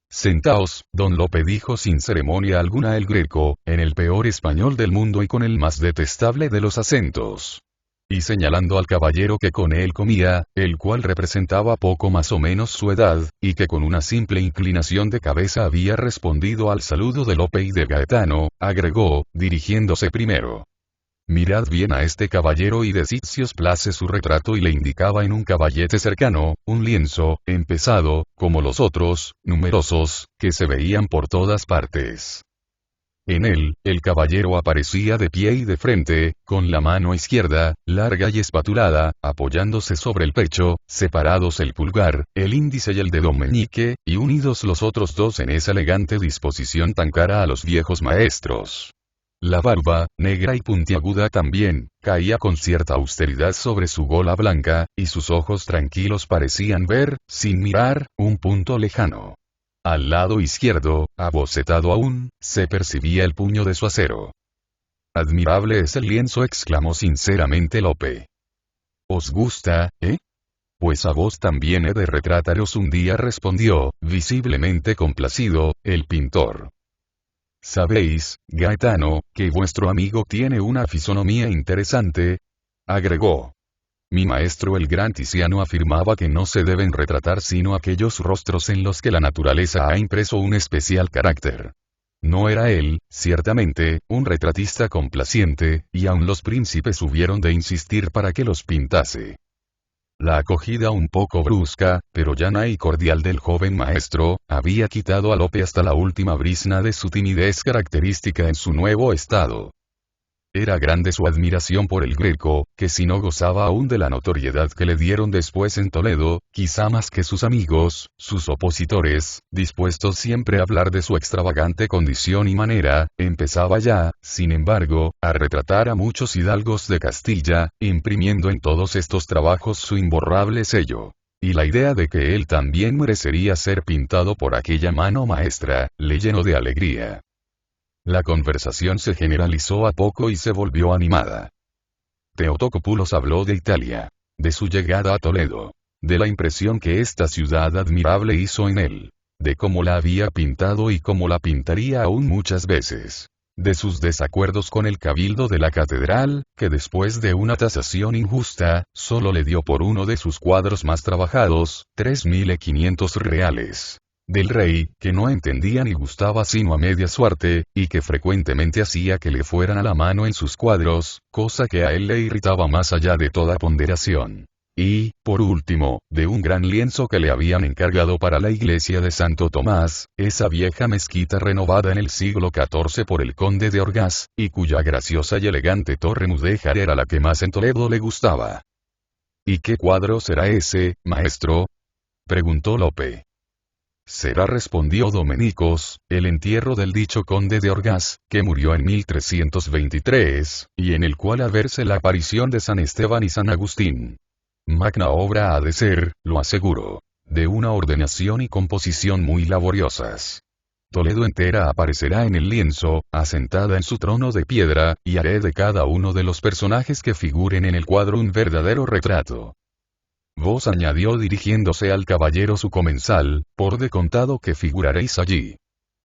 Sentaos, don Lope, dijo sin ceremonia alguna el Greco, en el peor español del mundo y con el más detestable de los acentos. Y señalando al caballero que con él comía, el cual representaba poco más o menos su edad, y que con una simple inclinación de cabeza había respondido al saludo de Lope y de Gaetano, agregó, dirigiéndose primero. Mirad bien a este caballero y decid si os place su retrato, y le indicaba en un caballete cercano, un lienzo, empezado, como los otros, numerosos, que se veían por todas partes. En él, el caballero aparecía de pie y de frente, con la mano izquierda, larga y espatulada, apoyándose sobre el pecho, separados el pulgar, el índice y el dedo meñique, y unidos los otros dos en esa elegante disposición tan cara a los viejos maestros. La barba, negra y puntiaguda también, caía con cierta austeridad sobre su gola blanca, y sus ojos tranquilos parecían ver, sin mirar, un punto lejano. Al lado izquierdo, abocetado aún, se percibía el puño de su acero. Admirable es el lienzo, exclamó sinceramente Lope. ¿Os gusta, Pues a vos también he de retrataros un día, respondió, visiblemente complacido, el pintor. Sabéis, Gaetano, que vuestro amigo tiene una fisonomía interesante, agregó. Mi maestro el gran Tiziano afirmaba que no se deben retratar sino aquellos rostros en los que la naturaleza ha impreso un especial carácter. No era él, ciertamente, un retratista complaciente, y aun los príncipes hubieron de insistir para que los pintase. La acogida un poco brusca, pero llana y cordial del joven maestro, había quitado a Lope hasta la última brizna de su timidez característica en su nuevo estado. Era grande su admiración por el Greco, que si no gozaba aún de la notoriedad que le dieron después en Toledo, quizá más que sus amigos, sus opositores, dispuestos siempre a hablar de su extravagante condición y manera, empezaba ya, sin embargo, a retratar a muchos hidalgos de Castilla, imprimiendo en todos estos trabajos su imborrable sello. Y la idea de que él también merecería ser pintado por aquella mano maestra, le llenó de alegría. La conversación se generalizó a poco y se volvió animada. Teotocópulos habló de Italia, de su llegada a Toledo, de la impresión que esta ciudad admirable hizo en él, de cómo la había pintado y cómo la pintaría aún muchas veces, de sus desacuerdos con el cabildo de la catedral, que después de una tasación injusta, solo le dio por uno de sus cuadros más trabajados, 3.500 reales. Del rey, que no entendía ni gustaba sino a media suerte, y que frecuentemente hacía que le fueran a la mano en sus cuadros, cosa que a él le irritaba más allá de toda ponderación. Y, por último, de un gran lienzo que le habían encargado para la iglesia de Santo Tomás, esa vieja mezquita renovada en el siglo XIV por el conde de Orgaz, y cuya graciosa y elegante torre mudéjar era la que más en Toledo le gustaba. ¿Y qué cuadro será ese, maestro?, preguntó Lope. Será, respondió Domenicos, el entierro del dicho conde de Orgaz, que murió en 1323, y en el cual ha verse la aparición de San Esteban y San Agustín. Magna obra ha de ser, lo aseguro, de una ordenación y composición muy laboriosas. Toledo entera aparecerá en el lienzo, asentada en su trono de piedra, y haré de cada uno de los personajes que figuren en el cuadro un verdadero retrato. Vos, añadió dirigiéndose al caballero su comensal, por de contado que figuraréis allí.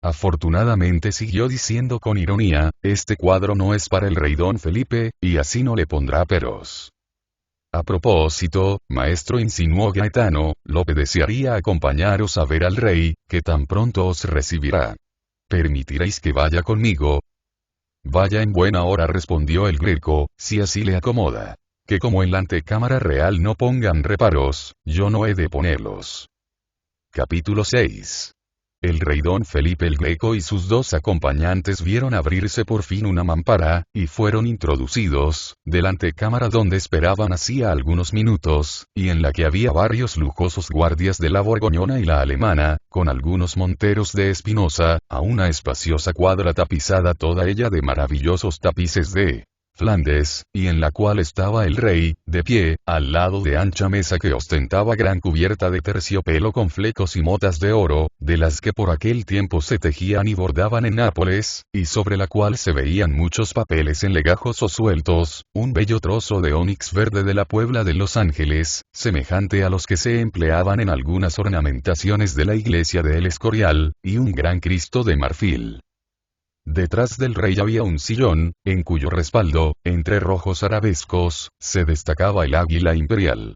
Afortunadamente, siguió diciendo con ironía, este cuadro no es para el rey don Felipe, y así no le pondrá peros. A propósito, maestro, insinuó Gaetano, Lope desearía acompañaros a ver al rey, que tan pronto os recibirá. ¿Permitiréis que vaya conmigo? Vaya en buena hora, respondió el Greco, si así le acomoda. Que como en la antecámara real no pongan reparos, yo no he de ponerlos. Capítulo 6. El rey don Felipe el Greco y sus dos acompañantes vieron abrirse por fin una mampara, y fueron introducidos, de la antecámara donde esperaban hacía algunos minutos, y en la que había varios lujosos guardias de la borgoñona y la alemana, con algunos monteros de Espinosa, a una espaciosa cuadra tapizada toda ella de maravillosos tapices de Flandes, y en la cual estaba el rey, de pie, al lado de ancha mesa que ostentaba gran cubierta de terciopelo con flecos y motas de oro, de las que por aquel tiempo se tejían y bordaban en Nápoles, y sobre la cual se veían muchos papeles en legajos o sueltos, un bello trozo de ónix verde de la Puebla de Los Ángeles, semejante a los que se empleaban en algunas ornamentaciones de la iglesia de El Escorial, y un gran Cristo de marfil. Detrás del rey había un sillón, en cuyo respaldo, entre rojos arabescos, se destacaba el águila imperial.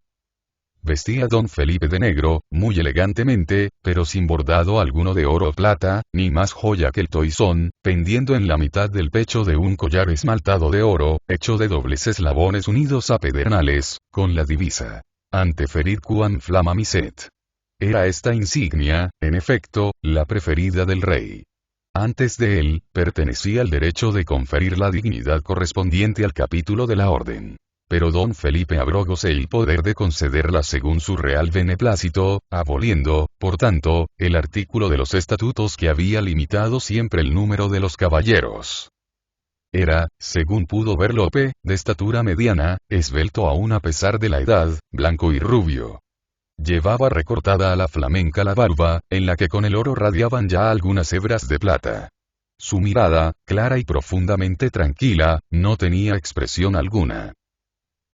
Vestía don Felipe de negro, muy elegantemente, pero sin bordado alguno de oro o plata, ni más joya que el toisón, pendiendo en la mitad del pecho de un collar esmaltado de oro, hecho de dobles eslabones unidos a pedernales, con la divisa: ante ferit quam flama miset. Era esta insignia, en efecto, la preferida del rey. Antes de él, pertenecía el derecho de conferir la dignidad correspondiente al capítulo de la orden. Pero don Felipe abrógose el poder de concederla según su real beneplácito, aboliendo, por tanto, el artículo de los estatutos que había limitado siempre el número de los caballeros. Era, según pudo ver Lope, de estatura mediana, esbelto aún a pesar de la edad, blanco y rubio. Llevaba recortada a la flamenca la barba, en la que con el oro radiaban ya algunas hebras de plata. Su mirada, clara y profundamente tranquila, no tenía expresión alguna.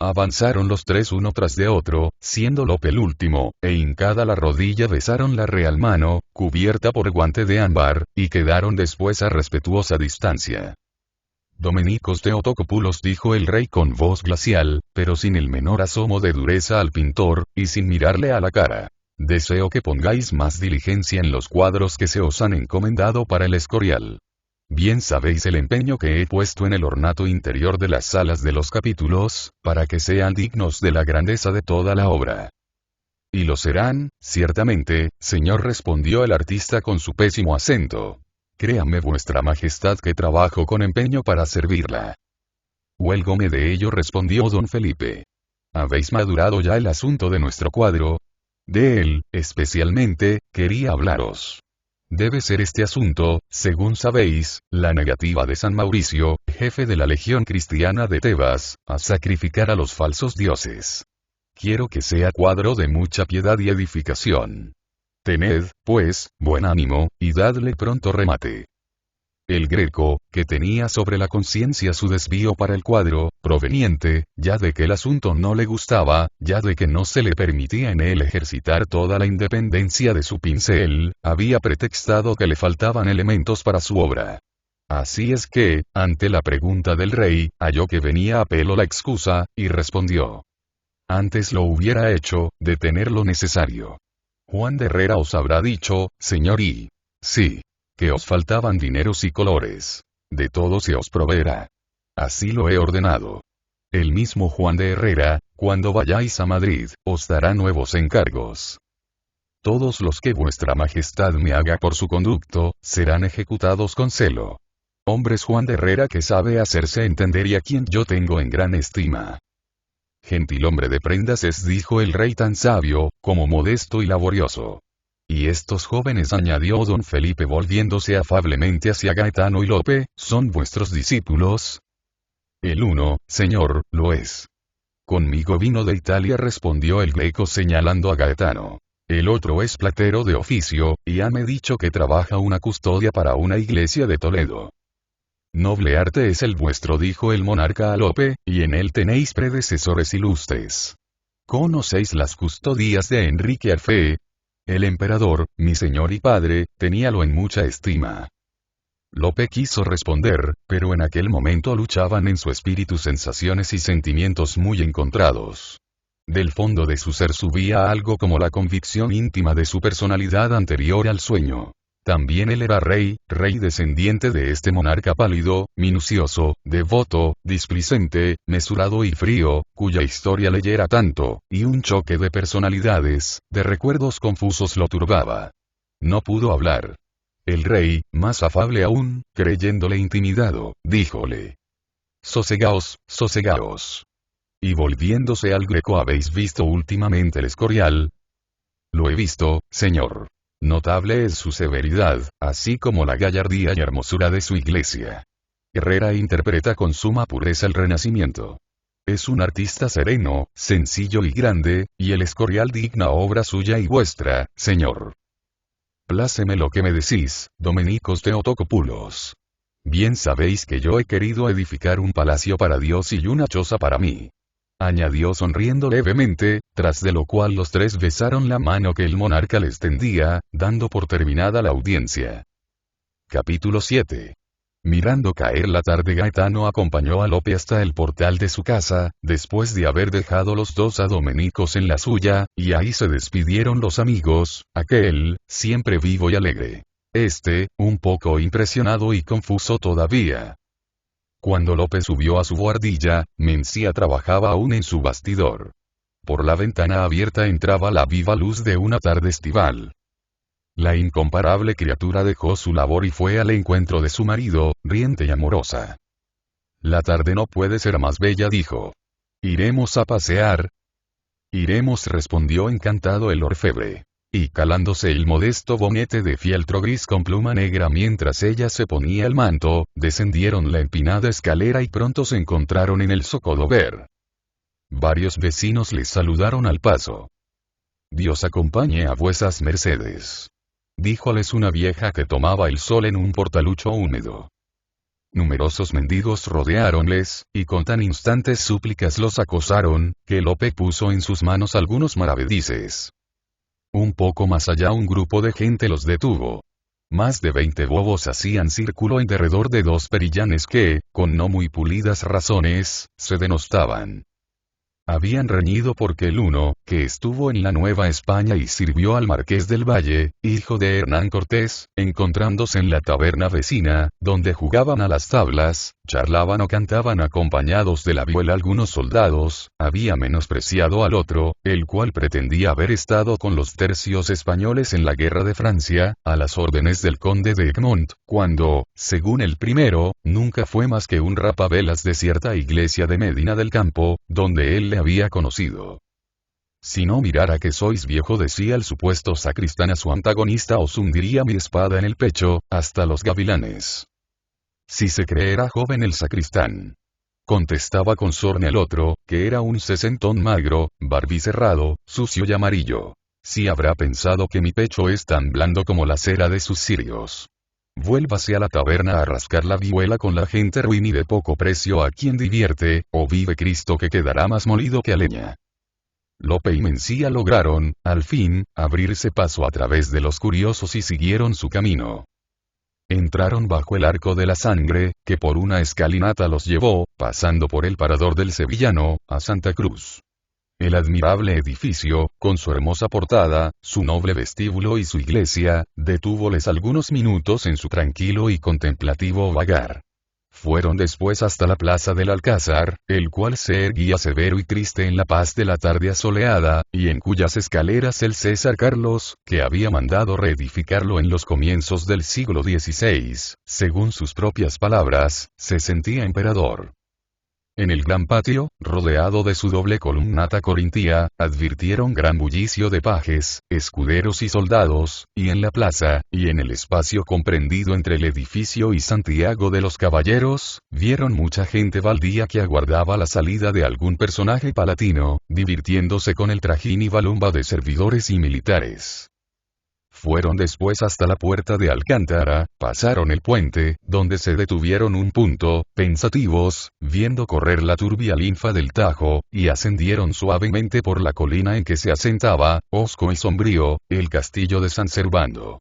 Avanzaron los tres uno tras de otro, siendo Lope el último, e hincada la rodilla besaron la real mano, cubierta por guante de ámbar, y quedaron después a respetuosa distancia. Domenicos Theotokopoulos, dijo el rey con voz glacial, pero sin el menor asomo de dureza al pintor, y sin mirarle a la cara. Deseo que pongáis más diligencia en los cuadros que se os han encomendado para el Escorial. Bien sabéis el empeño que he puesto en el ornato interior de las salas de los capítulos, para que sean dignos de la grandeza de toda la obra. Y lo serán, ciertamente, señor, respondió el artista con su pésimo acento. Créame vuestra majestad que trabajo con empeño para servirla. Huélgome de ello, respondió don Felipe. ¿Habéis madurado ya el asunto de nuestro cuadro? De él, especialmente, quería hablaros. Debe ser este asunto, según sabéis, la negativa de San Mauricio, jefe de la Legión Cristiana de Tebas, a sacrificar a los falsos dioses. Quiero que sea cuadro de mucha piedad y edificación. Tened, pues, buen ánimo, y dadle pronto remate. El Greco, que tenía sobre la conciencia su desvío para el cuadro, proveniente, ya de que el asunto no le gustaba, ya de que no se le permitía en él ejercitar toda la independencia de su pincel, había pretextado que le faltaban elementos para su obra. Así es que, ante la pregunta del rey, halló que venía a pelo la excusa, y respondió. Antes lo hubiera hecho, de tener lo necesario. Juan de Herrera os habrá dicho, señor, y... sí. Que os faltaban dineros y colores. De todo se os proveerá. Así lo he ordenado. El mismo Juan de Herrera, cuando vayáis a Madrid, os dará nuevos encargos. Todos los que vuestra majestad me haga por su conducto, serán ejecutados con celo. Hombres Juan de Herrera que sabe hacerse entender y a quien yo tengo en gran estima. Gentilhombre de prendas es, dijo el rey, tan sabio, como modesto y laborioso. Y estos jóvenes, añadió don Felipe volviéndose afablemente hacia Gaetano y Lope, ¿son vuestros discípulos? El uno, señor, lo es. Conmigo vino de Italia, respondió el Greco señalando a Gaetano. El otro es platero de oficio, y hame dicho que trabaja una custodia para una iglesia de Toledo. Noble arte es el vuestro, dijo el monarca a Lope, y en él tenéis predecesores ilustres. ¿Conocéis las custodias de Enrique Arfe? El emperador, mi señor y padre, teníalo en mucha estima. Lope quiso responder, pero en aquel momento luchaban en su espíritu sensaciones y sentimientos muy encontrados. Del fondo de su ser subía algo como la convicción íntima de su personalidad anterior al sueño. También él era rey descendiente de este monarca pálido, minucioso, devoto, displicente, mesurado y frío, cuya historia leyera tanto, y un choque de personalidades, de recuerdos confusos lo turbaba. No pudo hablar. El rey, más afable aún, creyéndole intimidado, díjole. Sosegaos, sosegaos. Y volviéndose al Greco, ¿habéis visto últimamente el Escorial? Lo he visto, señor. Notable es su severidad, así como la gallardía y hermosura de su iglesia. Herrera interpreta con suma pureza el Renacimiento. Es un artista sereno, sencillo y grande, y el Escorial digna obra suya y vuestra, señor. Pláceme lo que me decís, Domenicos Theotokopoulos. Bien sabéis que yo he querido edificar un palacio para Dios y una choza para mí. Añadió sonriendo levemente, tras de lo cual los tres besaron la mano que el monarca les tendía, dando por terminada la audiencia. Capítulo 7. Mirando caer la tarde, Gaetano acompañó a Lope hasta el portal de su casa, después de haber dejado los dos a Domenicos en la suya, y ahí se despidieron los amigos, aquel, siempre vivo y alegre. Un poco impresionado y confuso todavía. Cuando Lope subió a su buhardilla, Mencía trabajaba aún en su bastidor. Por la ventana abierta entraba la viva luz de una tarde estival. La incomparable criatura dejó su labor y fue al encuentro de su marido, riente y amorosa. La tarde no puede ser más bella, dijo. ¿Iremos a pasear? Iremos, respondió encantado el orfebre. Y calándose el modesto bonete de fieltro gris con pluma negra mientras ella se ponía el manto, descendieron la empinada escalera y pronto se encontraron en el Zocodover. Varios vecinos les saludaron al paso. Dios acompañe a vuesas mercedes. Díjoles una vieja que tomaba el sol en un portalucho húmedo. Numerosos mendigos rodeáronles, y con tan instantes súplicas los acosaron, que Lope puso en sus manos algunos maravedises. Un poco más allá un grupo de gente los detuvo. Más de 20 bobos hacían círculo en derredor de dos perillanes que, con no muy pulidas razones, se denostaban. Habían reñido porque el uno, que estuvo en la Nueva España y sirvió al Marqués del Valle, hijo de Hernán Cortés, encontrándose en la taberna vecina, donde jugaban a las tablas, charlaban o cantaban acompañados de la vihuela algunos soldados, había menospreciado al otro, el cual pretendía haber estado con los tercios españoles en la guerra de Francia, a las órdenes del conde de Egmont, cuando, según el primero, nunca fue más que un rapavelas de cierta iglesia de Medina del Campo, donde él le había conocido. Si no mirara que sois viejo, decía el supuesto sacristán a su antagonista, os hundiría mi espada en el pecho, hasta los gavilanes. Si se creera joven el sacristán. Contestaba con sorna el otro, que era un sesentón magro, barbicerrado, sucio y amarillo. Si habrá pensado que mi pecho es tan blando como la cera de sus cirios. Vuélvase a la taberna a rascar la vihuela con la gente ruin y de poco precio a quien divierte, o vive Cristo que quedará más molido que a leña. Lope y Mencía lograron, al fin, abrirse paso a través de los curiosos y siguieron su camino. Entraron bajo el Arco de la Sangre, que por una escalinata los llevó, pasando por el parador del Sevillano, a Santa Cruz. El admirable edificio, con su hermosa portada, su noble vestíbulo y su iglesia, detúvoles algunos minutos en su tranquilo y contemplativo vagar. Fueron después hasta la plaza del Alcázar, el cual se erguía severo y triste en la paz de la tarde asoleada, y en cuyas escaleras el César Carlos, que había mandado reedificarlo en los comienzos del siglo XVI, según sus propias palabras, se sentía emperador. En el gran patio, rodeado de su doble columnata corintía, advirtieron gran bullicio de pajes, escuderos y soldados, y en la plaza, y en el espacio comprendido entre el edificio y Santiago de los Caballeros, vieron mucha gente baldía que aguardaba la salida de algún personaje palatino, divirtiéndose con el trajín y balumba de servidores y militares. Fueron después hasta la puerta de Alcántara, pasaron el puente, donde se detuvieron un punto, pensativos, viendo correr la turbia linfa del Tajo, y ascendieron suavemente por la colina en que se asentaba, hosco y sombrío, el castillo de San Servando.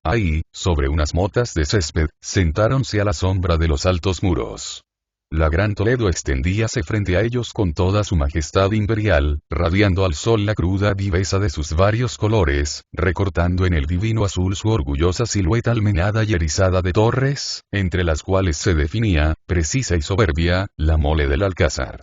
Ahí, sobre unas motas de césped, sentáronse a la sombra de los altos muros. La gran Toledo extendíase frente a ellos con toda su majestad imperial, radiando al sol la cruda viveza de sus varios colores, recortando en el divino azul su orgullosa silueta almenada y erizada de torres, entre las cuales se definía, precisa y soberbia, la mole del Alcázar.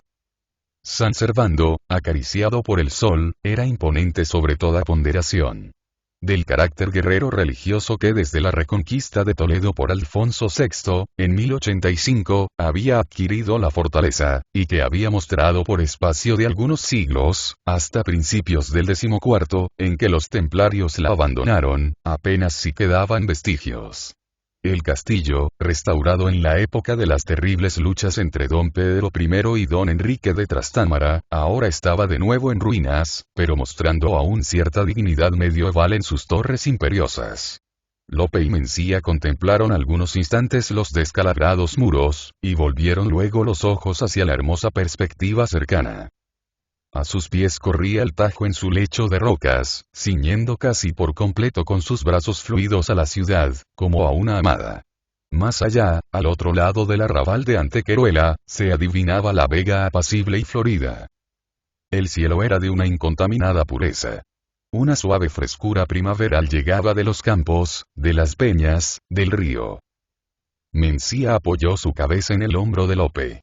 San Servando, acariciado por el sol, era imponente sobre toda ponderación. Del carácter guerrero religioso que desde la reconquista de Toledo por Alfonso VI, en 1085, había adquirido la fortaleza, y que había mostrado por espacio de algunos siglos, hasta principios del XIV, en que los templarios la abandonaron, apenas si quedaban vestigios. El castillo, restaurado en la época de las terribles luchas entre don Pedro I y don Enrique de Trastámara, ahora estaba de nuevo en ruinas, pero mostrando aún cierta dignidad medieval en sus torres imperiosas. Lope y Mencía contemplaron algunos instantes los descalabrados muros, y volvieron luego los ojos hacia la hermosa perspectiva cercana. A sus pies corría el Tajo en su lecho de rocas, ciñendo casi por completo con sus brazos fluidos a la ciudad, como a una amada. Más allá, al otro lado del arrabal de Antequeruela, se adivinaba la vega apacible y florida. El cielo era de una incontaminada pureza. Una suave frescura primaveral llegaba de los campos, de las peñas, del río. Mencía apoyó su cabeza en el hombro de Lope.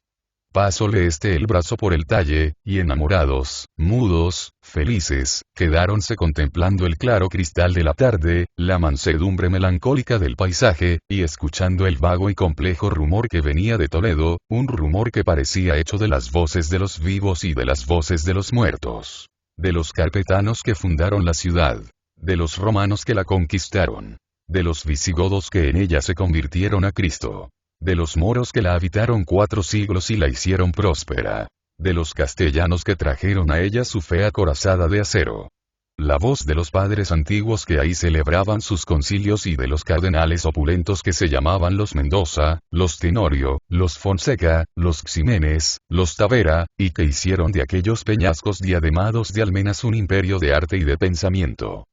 Pasóle el brazo por el talle, y enamorados, mudos, felices, quedáronse contemplando el claro cristal de la tarde, la mansedumbre melancólica del paisaje, y escuchando el vago y complejo rumor que venía de Toledo, un rumor que parecía hecho de las voces de los vivos y de las voces de los muertos. De los carpetanos que fundaron la ciudad. De los romanos que la conquistaron. De los visigodos que en ella se convirtieron a Cristo. De los moros que la habitaron 4 siglos y la hicieron próspera. De los castellanos que trajeron a ella su fe acorazada de acero. La voz de los padres antiguos que ahí celebraban sus concilios y de los cardenales opulentos que se llamaban los Mendoza, los Tenorio, los Fonseca, los Ximénez, los Tavera, y que hicieron de aquellos peñascos diademados de almenas un imperio de arte y de pensamiento.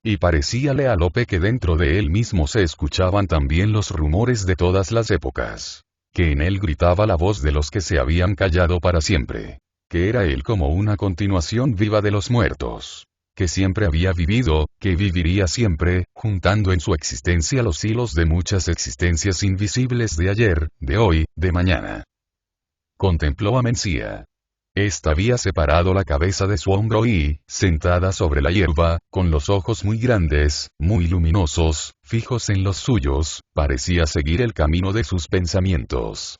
Y parecíale a Lope que dentro de él mismo se escuchaban también los rumores de todas las épocas. Que en él gritaba la voz de los que se habían callado para siempre. Que era él como una continuación viva de los muertos. Que siempre había vivido, que viviría siempre, juntando en su existencia los hilos de muchas existencias invisibles de ayer, de hoy, de mañana. Contempló a Mencía. Esta había separado la cabeza de su hombro y, sentada sobre la hierba, con los ojos muy grandes, muy luminosos, fijos en los suyos, parecía seguir el camino de sus pensamientos.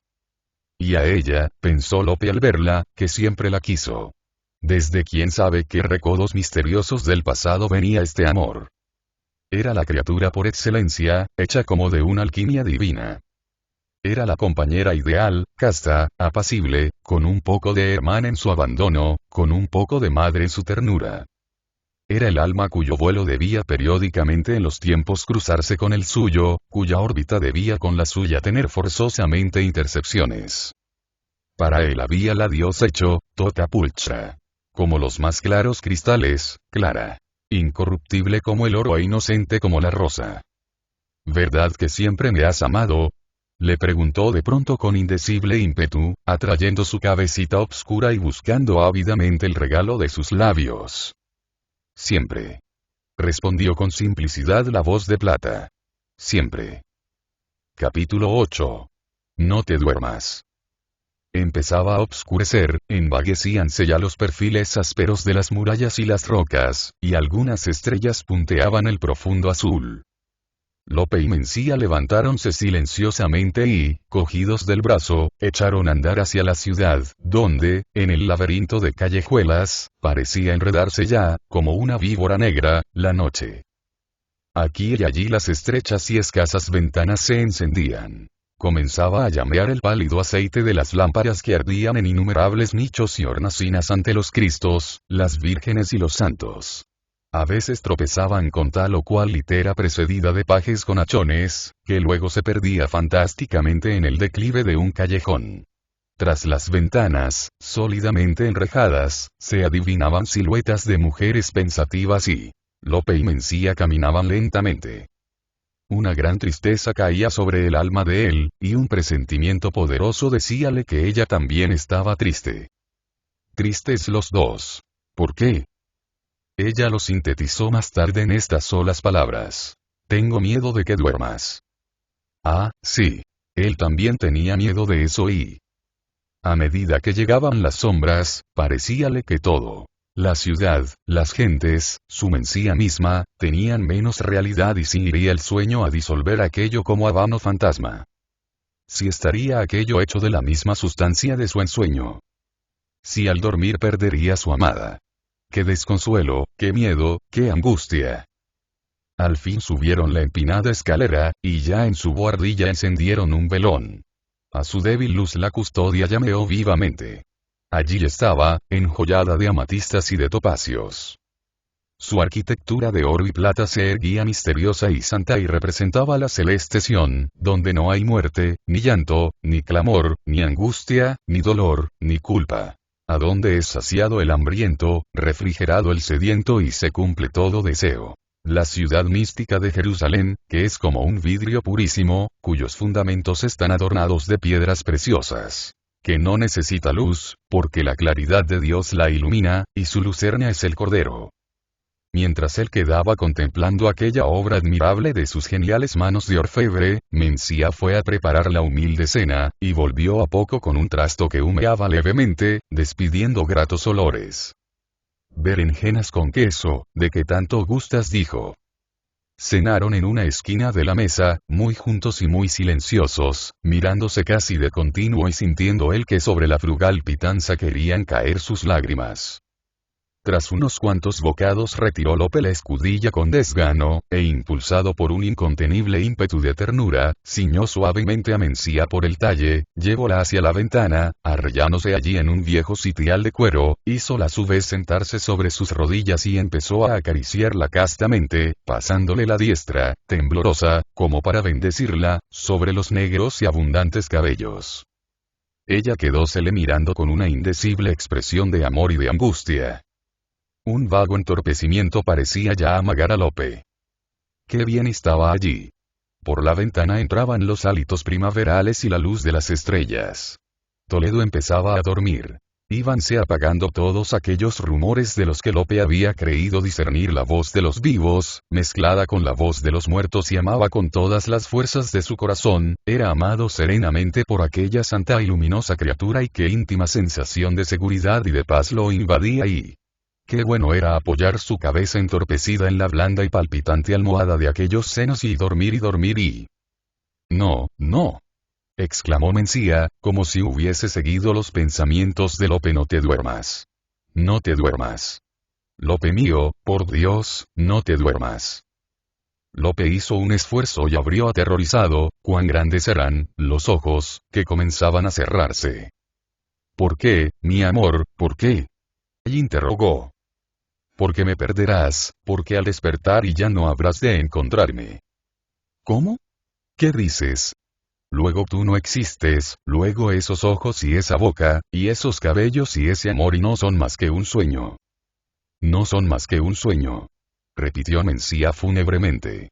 Y a ella, pensó Lope al verla, que siempre la quiso. Desde quién sabe qué recodos misteriosos del pasado venía este amor. Era la criatura por excelencia, hecha como de una alquimia divina. Era la compañera ideal, casta, apacible, con un poco de hermana en su abandono, con un poco de madre en su ternura. Era el alma cuyo vuelo debía periódicamente en los tiempos cruzarse con el suyo, cuya órbita debía con la suya tener forzosamente intercepciones. Para él había la Dios hecho, tota pulchra. Como los más claros cristales, clara. Incorruptible como el oro e inocente como la rosa. ¿Verdad que siempre me has amado? Le preguntó de pronto con indecible ímpetu, atrayendo su cabecita obscura y buscando ávidamente el regalo de sus labios. Siempre. Respondió con simplicidad la voz de plata. Siempre. Capítulo 8. No te duermas. Empezaba a obscurecer, envaguecíanse ya los perfiles ásperos de las murallas y las rocas, y algunas estrellas punteaban el profundo azul. Lope y Mencía levantáronse silenciosamente y, cogidos del brazo, echaron a andar hacia la ciudad, donde, en el laberinto de callejuelas, parecía enredarse ya, como una víbora negra, la noche. Aquí y allí las estrechas y escasas ventanas se encendían. Comenzaba a llamear el pálido aceite de las lámparas que ardían en innumerables nichos y hornacinas ante los Cristos, las vírgenes y los santos. A veces tropezaban con tal o cual litera precedida de pajes con hachones, que luego se perdía fantásticamente en el declive de un callejón. Tras las ventanas, sólidamente enrejadas, se adivinaban siluetas de mujeres pensativas y Lope y Mencía caminaban lentamente. Una gran tristeza caía sobre el alma de él, y un presentimiento poderoso decíale que ella también estaba triste. Tristes los dos. ¿Por qué? Ella lo sintetizó más tarde en estas solas palabras. Tengo miedo de que duermas. Ah, sí. Él también tenía miedo de eso y... A medida que llegaban las sombras, parecíale que todo. La ciudad, las gentes, su Mencía misma, tenían menos realidad y si iría el sueño a disolver aquello como a vano fantasma. Si estaría aquello hecho de la misma sustancia de su ensueño. Si al dormir perdería su amada. ¡Qué desconsuelo, qué miedo, qué angustia! Al fin subieron la empinada escalera, y ya en su buhardilla encendieron un velón. A su débil luz la custodia llameó vivamente. Allí estaba, enjollada de amatistas y de topacios. Su arquitectura de oro y plata se erguía misteriosa y santa y representaba la celeste Sión, donde no hay muerte, ni llanto, ni clamor, ni angustia, ni dolor, ni culpa. A donde es saciado el hambriento, refrigerado el sediento y se cumple todo deseo. La ciudad mística de Jerusalén, que es como un vidrio purísimo, cuyos fundamentos están adornados de piedras preciosas. Que no necesita luz, porque la claridad de Dios la ilumina, y su lucerna es el Cordero. Mientras él quedaba contemplando aquella obra admirable de sus geniales manos de orfebre, Mencía fue a preparar la humilde cena, y volvió a poco con un trasto que humeaba levemente, despidiendo gratos olores. Berenjenas con queso, ¿de qué tanto gustas? Dijo. Cenaron en una esquina de la mesa, muy juntos y muy silenciosos, mirándose casi de continuo y sintiendo él que sobre la frugal pitanza querían caer sus lágrimas. Tras unos cuantos bocados retiró Lope la escudilla con desgano, e impulsado por un incontenible ímpetu de ternura, ciñó suavemente a Mencía por el talle, llevóla hacia la ventana, arrellándose allí en un viejo sitial de cuero, hízola a su vez sentarse sobre sus rodillas y empezó a acariciarla castamente, pasándole la diestra, temblorosa, como para bendecirla, sobre los negros y abundantes cabellos. Ella quedósele mirando con una indecible expresión de amor y de angustia. Un vago entorpecimiento parecía ya amagar a Lope. Qué bien estaba allí. Por la ventana entraban los hálitos primaverales y la luz de las estrellas. Toledo empezaba a dormir. Íbanse apagando todos aquellos rumores de los que Lope había creído discernir la voz de los vivos, mezclada con la voz de los muertos, y amaba con todas las fuerzas de su corazón, era amado serenamente por aquella santa y luminosa criatura, y qué íntima sensación de seguridad y de paz lo invadía, y qué bueno era apoyar su cabeza entorpecida en la blanda y palpitante almohada de aquellos senos y dormir y... No, no, exclamó Mencía, como si hubiese seguido los pensamientos de Lope. No te duermas. No te duermas. Lope mío, por Dios, no te duermas. Lope hizo un esfuerzo y abrió aterrorizado, cuán grandes eran, los ojos, que comenzaban a cerrarse. ¿Por qué, mi amor, por qué? Y interrogó. Porque me perderás, porque al despertar y ya no habrás de encontrarme. ¿Cómo? ¿Qué dices? Luego tú no existes, luego esos ojos y esa boca, y esos cabellos y ese amor, y no son más que un sueño. No son más que un sueño, repitió Mencía fúnebremente.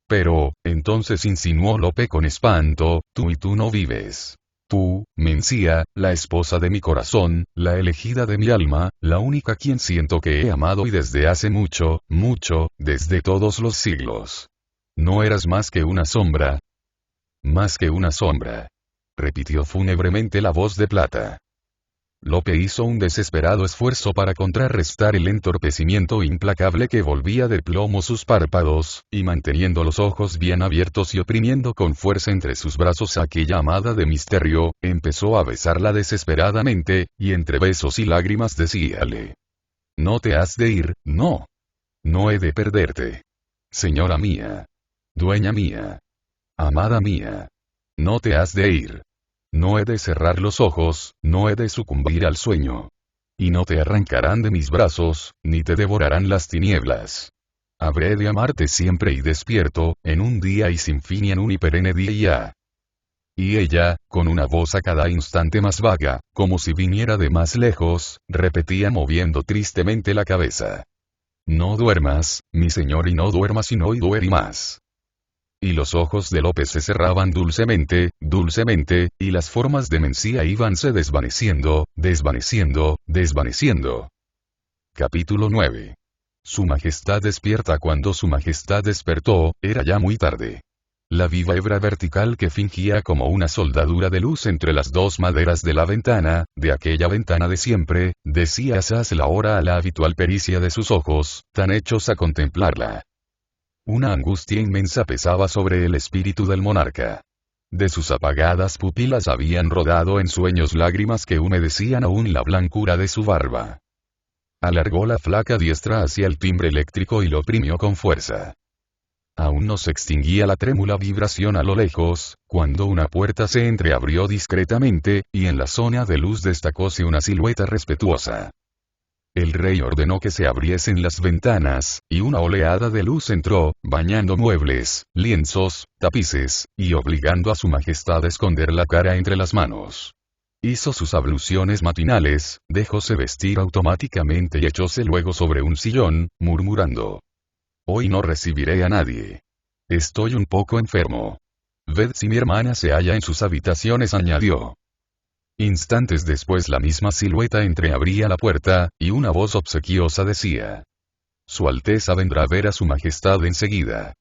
Pero, entonces, insinuó Lope con espanto, tú no vives. Tú, Mencía, la esposa de mi corazón, la elegida de mi alma, la única a quien siento que he amado, y desde hace mucho, mucho, desde todos los siglos. No eras más que una sombra. Más que una sombra, repitió fúnebremente la voz de plata. Lope hizo un desesperado esfuerzo para contrarrestar el entorpecimiento implacable que volvía de plomo sus párpados, y manteniendo los ojos bien abiertos y oprimiendo con fuerza entre sus brazos a aquella amada de misterio, empezó a besarla desesperadamente, y entre besos y lágrimas decíale: No te has de ir, no. No he de perderte. Señora mía. Dueña mía. Amada mía. No te has de ir. No he de cerrar los ojos, no he de sucumbir al sueño. Y no te arrancarán de mis brazos, ni te devorarán las tinieblas. Habré de amarte siempre y despierto, en un día y sin fin y en un y perenne día. Y ella, con una voz a cada instante más vaga, como si viniera de más lejos, repetía moviendo tristemente la cabeza. No duermas, mi señor, y no duermas y no y duermas más. Y los ojos de Lope se cerraban dulcemente, dulcemente, y las formas de Mencía íbanse desvaneciendo, desvaneciendo, desvaneciendo. Capítulo 9. Su Majestad despierta. Cuando Su Majestad despertó, era ya muy tarde. La viva hebra vertical que fingía como una soldadura de luz entre las dos maderas de la ventana, de aquella ventana de siempre, decía asaz la hora a la habitual pericia de sus ojos, tan hechos a contemplarla. Una angustia inmensa pesaba sobre el espíritu del monarca. De sus apagadas pupilas habían rodado en sueños lágrimas que humedecían aún la blancura de su barba. Alargó la flaca diestra hacia el timbre eléctrico y lo oprimió con fuerza. Aún no se extinguía la trémula vibración a lo lejos, cuando una puerta se entreabrió discretamente, y en la zona de luz destacóse una silueta respetuosa. El rey ordenó que se abriesen las ventanas, y una oleada de luz entró, bañando muebles, lienzos, tapices, y obligando a Su Majestad a esconder la cara entre las manos. Hizo sus abluciones matinales, dejóse vestir automáticamente y echóse luego sobre un sillón, murmurando: Hoy no recibiré a nadie. Estoy un poco enfermo. Ved si mi hermana se halla en sus habitaciones, añadió. Instantes después la misma silueta entreabría la puerta, y una voz obsequiosa decía: Su Alteza vendrá a ver a Su Majestad enseguida.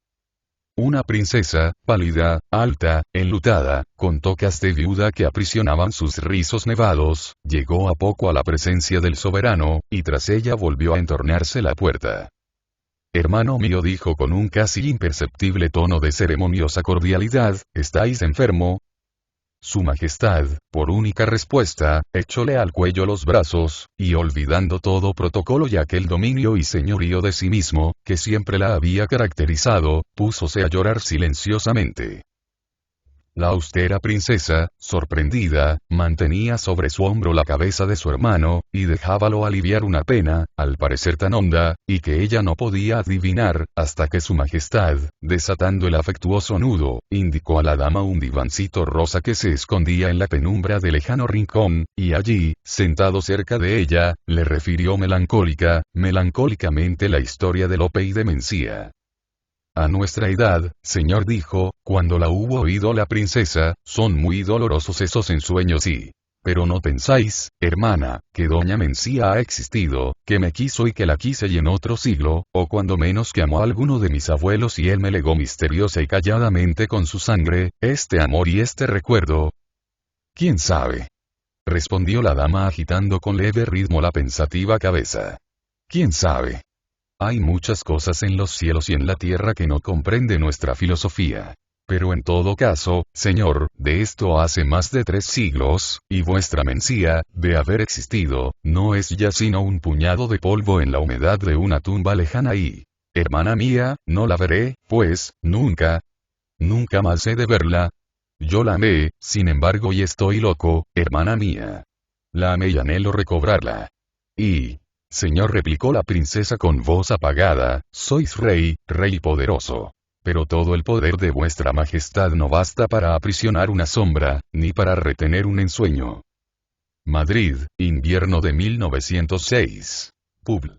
Una princesa, pálida, alta, enlutada, con tocas de viuda que aprisionaban sus rizos nevados, llegó a poco a la presencia del soberano, y tras ella volvió a entornarse la puerta. Hermano mío, dijo con un casi imperceptible tono de ceremoniosa cordialidad, ¿estáis enfermo? su majestad, por única respuesta, echóle al cuello los brazos, y olvidando todo protocolo y aquel dominio y señorío de sí mismo, que siempre la había caracterizado, púsose a llorar silenciosamente. La austera princesa, sorprendida, mantenía sobre su hombro la cabeza de su hermano, y dejábalo aliviar una pena, al parecer tan honda, y que ella no podía adivinar, hasta que su majestad, desatando el afectuoso nudo, indicó a la dama un divancito rosa que se escondía en la penumbra del lejano rincón, y allí, sentado cerca de ella, le refirió melancólicamente la historia de Lope y de Mencía. A nuestra edad, señor, dijo, cuando la hubo oído la princesa, son muy dolorosos esos ensueños y... Pero no pensáis, hermana, que doña Mencía ha existido, que me quiso y que la quise y en otro siglo, o cuando menos que amó a alguno de mis abuelos y él me legó misteriosa y calladamente con su sangre, este amor y este recuerdo. ¿Quién sabe? Respondió la dama agitando con leve ritmo la pensativa cabeza. ¿Quién sabe? Hay muchas cosas en los cielos y en la tierra que no comprende nuestra filosofía. Pero en todo caso, señor, de esto hace más de 3 siglos, y vuestra Mencía, de haber existido, no es ya sino un puñado de polvo en la humedad de una tumba lejana y... Hermana mía, no la veré, pues, nunca. Nunca más he de verla. Yo la amé, sin embargo, y estoy loco, hermana mía. La amé y anhelo recobrarla. Y... Señor, replicó la princesa con voz apagada, sois rey, rey poderoso. Pero todo el poder de vuestra majestad no basta para aprisionar una sombra, ni para retener un ensueño. Madrid, invierno de 1906. Pub.